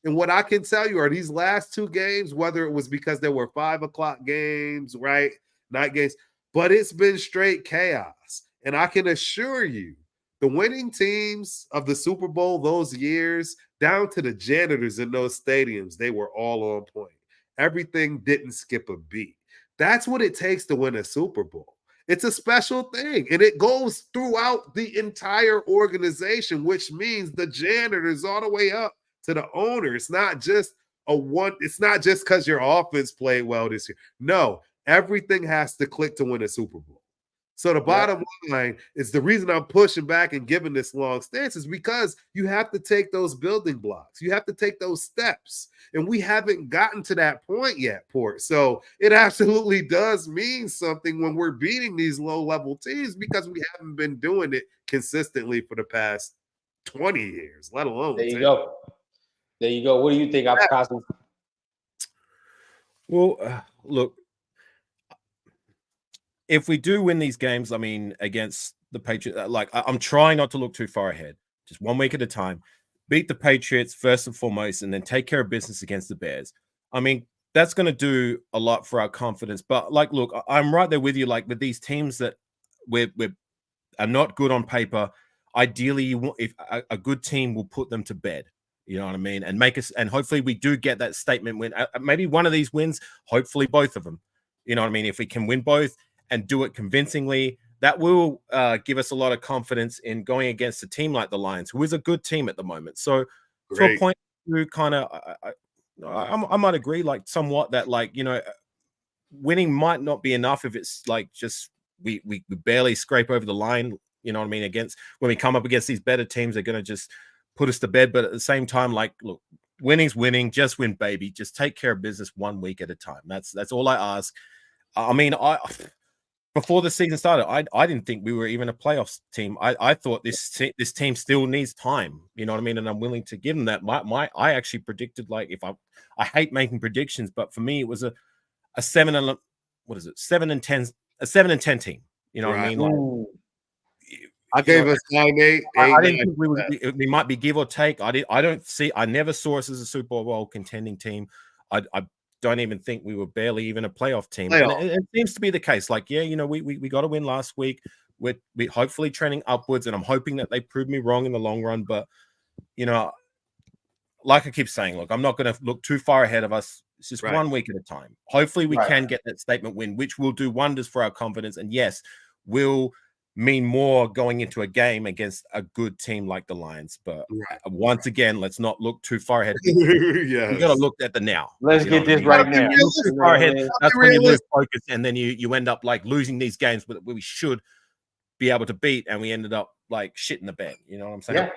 And what I can tell you are these last two games, whether it was because there were 5 o'clock games, right, night games, but it's been straight chaos. And I can assure you, the winning teams of the Super Bowl those years, down to the janitors in those stadiums, they were all on point. Everything didn't skip a beat. That's what it takes to win a Super Bowl. It's a special thing, and it goes throughout the entire organization, which means the janitors all the way up to the owner. It's not just it's not just because your offense played well this year. No, everything has to click to win a Super Bowl. So the bottom line is the reason I'm pushing back and giving this long stance is because you have to take those building blocks. You have to take those steps. And we haven't gotten to that point yet, Port. So it absolutely does mean something when we're beating these low-level teams because we haven't been doing it consistently for the past 20 years, let alone There you 10. go. There you go. What do you think, Afakasi? Well, look, if we do win these games, I mean, against the Patriots, like I'm trying not to look too far ahead, just 1 week at a time, beat the Patriots first and foremost, and then take care of business against the Bears. I mean, that's going to do a lot for our confidence. But like, look, I'm right there with you. Like with these teams that are not good on paper, ideally, you want if a good team will put them to bed. You know what I mean? And make us, and hopefully we do get that statement win. Maybe one of these wins, hopefully both of them. You know what I mean? If we can win both and do it convincingly, that will give us a lot of confidence in going against a team like the Lions, who is a good team at the moment. So to a point, you kind of, I might agree, like somewhat that, like, you know, winning might not be enough if it's like just we barely scrape over the line. You know what I mean? Against when we come up against these better teams, they're going to just put us to bed. But at the same time, like, look, winning's winning. Just win, baby. Just take care of business 1 week at a time. That's all I ask. I mean, before the season started, I didn't think we were even a playoffs team. I thought this team still needs time. You know what I mean? And I'm willing to give them that. I actually predicted, like, if I hate making predictions, but for me it was a 7 and 10 team. You know what I mean? Like, I gave us 9-8. I didn't think we might be give or take. I never saw us as a Super Bowl contending team. I don't even think we were barely even a playoff team. And it seems to be the case. Like, yeah, you know, we got to win last week. We're hopefully trending upwards, and I'm hoping that they prove me wrong in the long run. But, you know, like I keep saying, look, I'm not going to look too far ahead of us. It's just 1 week at a time. Hopefully we can get that statement win, which will do wonders for our confidence. And yes, will mean more going into a game against a good team like the Lions. But once again, let's not look too far ahead. You got to look at the now. Let's get this right now. Too far ahead, that's when you lose focus, and then you end up like losing these games that we should be able to beat, and we ended up like shit in the bed. You know what I'm saying?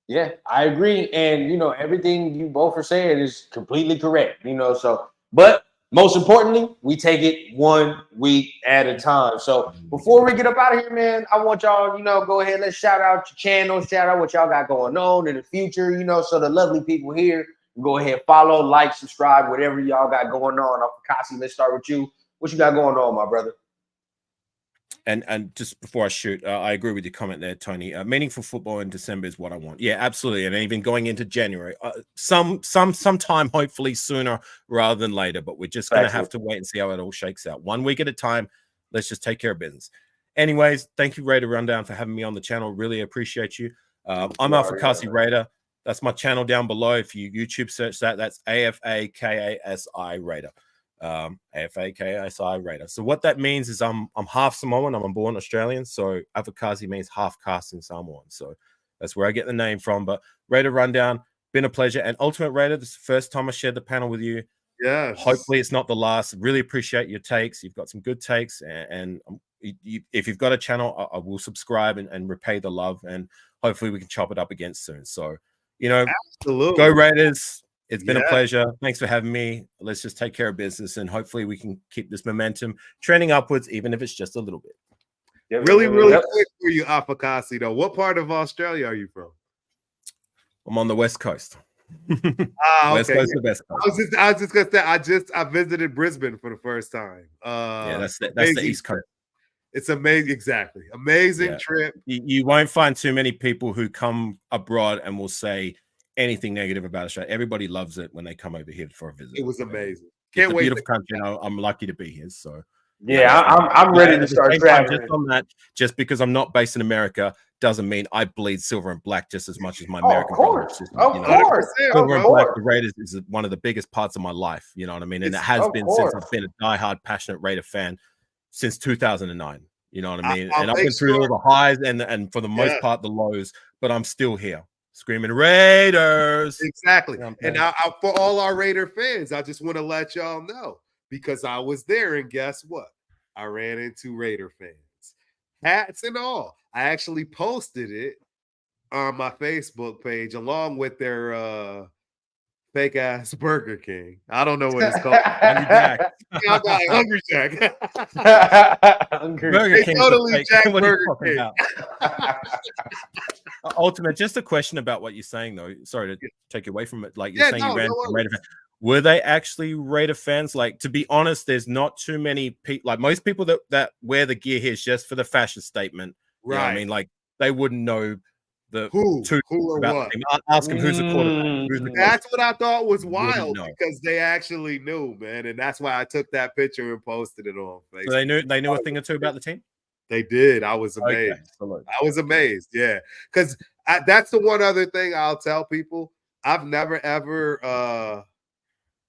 Yeah, I agree. And, you know, everything you both are saying is completely correct, you know, so, but most importantly, we take it 1 week at a time. So before we get up out of here, man, I want y'all, you know, go ahead, let's shout out your channel, shout out what y'all got going on in the future, you know, so the lovely people here, go ahead, follow, like, subscribe, whatever y'all got going on. Afakasi, let's start with you. What you got going on, my brother? And just before I shoot, I agree with your comment there, Tony. Meaningful football in December is what I want. Yeah, absolutely. And even going into January, sometime, hopefully sooner rather than later. But we're just going to have to wait and see how it all shakes out. 1 week at a time. Let's just take care of business. Anyways, thank you, Raider Rundown, for having me on the channel. Really appreciate you. I'm Afakasi Raider. That's my channel down below. If you YouTube search that, that's AFAKASI Raider. AFAKASI Raider. So what that means is I'm half Samoan. I'm born Australian. So Afakasi means half caste in Samoan. So that's where I get the name from. But Raider Rundown, been a pleasure. And Ultimate Raider, this is the first time I shared the panel with you. Yeah. Hopefully it's not the last. Really appreciate your takes. You've got some good takes. And if you've got a channel, I will subscribe and repay the love. And hopefully we can chop it up again soon. So, you know, absolutely. Go Raiders. It's been a pleasure. Thanks for having me. Let's just take care of business, and hopefully we can keep this momentum trending upwards, even if it's just a little bit. Yeah, really quick for you, Afakasi, though. What part of Australia are you from? I'm on the West Coast. West Coast to West Coast. I was just gonna say I visited Brisbane for the first time. Yeah, that's the East Coast. It's amazing, exactly. Amazing trip. You won't find too many people who come abroad and will say anything negative about Australia. Everybody loves it when they come over here for a visit. It was amazing. It's a beautiful country. You know, I'm lucky to be here. So yeah, I'm ready to start traveling. Just on that, just because I'm not based in America doesn't mean I bleed silver and black just as much as my American brothers. Of course, silver and black. The Raiders is one of the biggest parts of my life. You know what I mean? And it has been since I've been a diehard, passionate Raider fan since 2009. You know what I mean? And I've been through all the highs and for the most part the lows, but I'm still here. Screaming Raiders. Exactly. And for all our Raider fans, I just want to let y'all know, because I was there, and guess what? I ran into Raider fans hats and all. I actually posted it on my Facebook page along with their fake ass Burger King. I don't know what it's called. Hungry Jack. Burger King. Totally Jack Burger King. Ultimate, just a question about what you're saying though. Sorry to take away from it. Like you're saying, you ran no Raider fans. Were they actually Raider fans? Like, to be honest, there's not too many people. Like most people that wear the gear here is just for the fashion statement. Right. You know what I mean, like they wouldn't know who or what. Ask them who's the quarterback. That's what I thought was wild because they actually knew, man, and that's why I took that picture and posted it on Facebook. So they knew a thing or two about the team. They did. I was amazed. Okay. I was amazed. Yeah, because that's the one other thing I'll tell people. I've never ever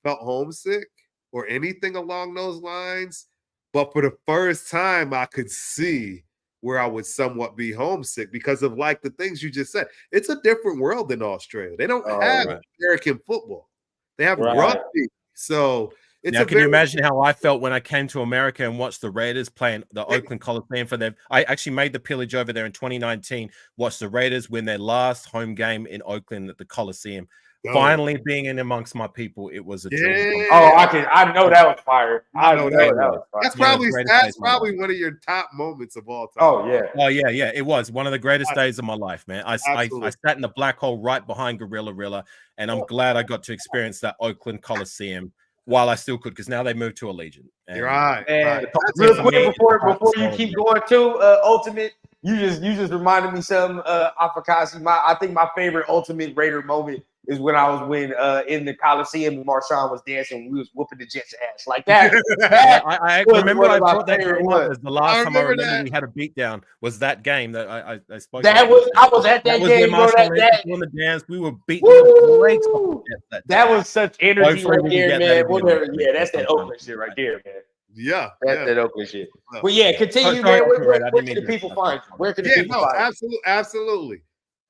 felt homesick or anything along those lines, but for the first time, I could see where I would somewhat be homesick because of like the things you just said. It's a different world than Australia. They don't have American football. They have rugby. So it's can you imagine how I felt when I came to America and watched the Raiders playing the Oakland Coliseum for them? I actually made the pillage over there in 2019, watched the Raiders win their last home game in Oakland at the Coliseum. Finally being in amongst my people, it was a dream. Oh, I know that was fire. I know that was fire. That's probably one of your top moments of all time. Oh yeah. It was one of the greatest days of my life, man. I sat in the black hole right behind Gorilla Rilla, and I'm glad I got to experience that Oakland Coliseum while I still could, because now they moved to Allegiant. You're right. Real quick before you keep going too, Ultimate, you just reminded me something. Afakasi, I think my favorite Ultimate Raider moment is when I was in the Coliseum and Marshawn was dancing and we was whooping the Jets' ass like that. I remember I brought that game up as the last time I remember we had a beatdown was that game that I spoke about. I was at that game, bro. On the dance, we were beating the brakes off that was such energy right there, man. Yeah, that's that Oakland shit right there, man. Yeah, that's that Oakland shit. But yeah, continue, man. Where can the people find you? Where can the people find you? Absolutely.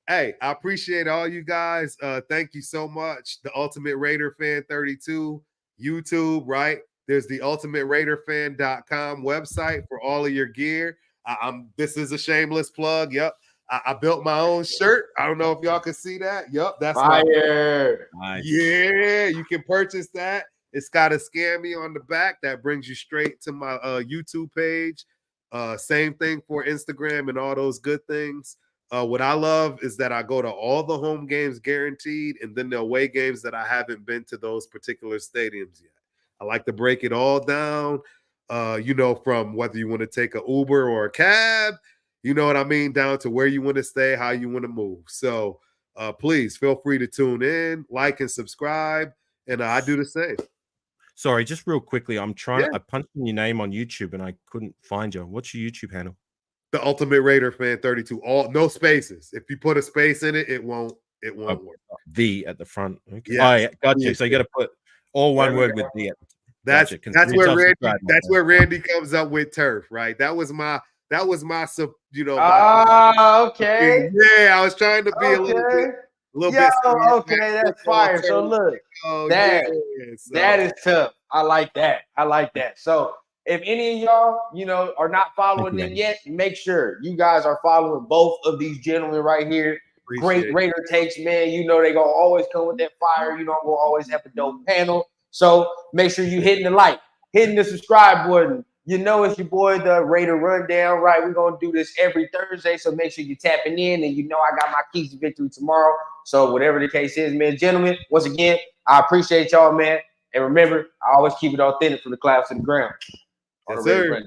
Hey, I appreciate all you guys. Thank you so much. The Ultimate Raider Fan 32, YouTube, right? There's the ultimateraiderfan.com website for all of your gear. This is a shameless plug. Yep. I built my own shirt. I don't know if y'all can see that. Yep, that's fire. Nice. Yeah, you can purchase that. It's got a Scammy on the back that brings you straight to my YouTube page. Same thing for Instagram and all those good things. What I love is that I go to all the home games guaranteed, and then the away games that I haven't been to those particular stadiums yet. I like to break it all down, from whether you want to take an Uber or a cab, you know what I mean, down to where you want to stay, how you want to move. So please feel free to tune in, like and subscribe, and I do the same. Sorry, just real quickly, I punched in your name on YouTube and I couldn't find you. What's your YouTube handle? The Ultimate Raider Fan 32. No spaces. If you put a space in it, it won't work. The at the front. Okay. Yeah. Oh, yeah. Got you. So you got to put all one word with the. That's where Randy comes up with turf, right? That was my okay. Yeah, I was trying to be a little bit. Okay, that's fire. So look, that is tough. I like that. So if any of y'all, are not following them yet, make sure you guys are following both of these gentlemen right here. Great Raider takes, man. They gonna always come with that fire. I'm gonna always have a dope panel. So make sure you hitting the like, hitting the subscribe button. It's your boy, the Raider Rundown, right? We're gonna do this every Thursday, so make sure you're tapping in. And I got my keys to victory tomorrow. So whatever the case is, man, gentlemen, once again, I appreciate y'all, man. And remember, I always keep it authentic from the clouds to the ground. Yes, sir.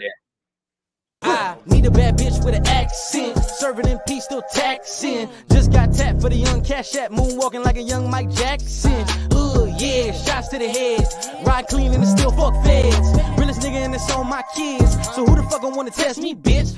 I need a bad bitch with an accent, serving in peace, still taxing. Just got tapped for the young cash app, moonwalking like a young Mike Jackson. Yeah, shots to the head, ride clean and still fuck feds. Realest nigga and it's on my kids, so who the fuck gon' wanna test me, bitch?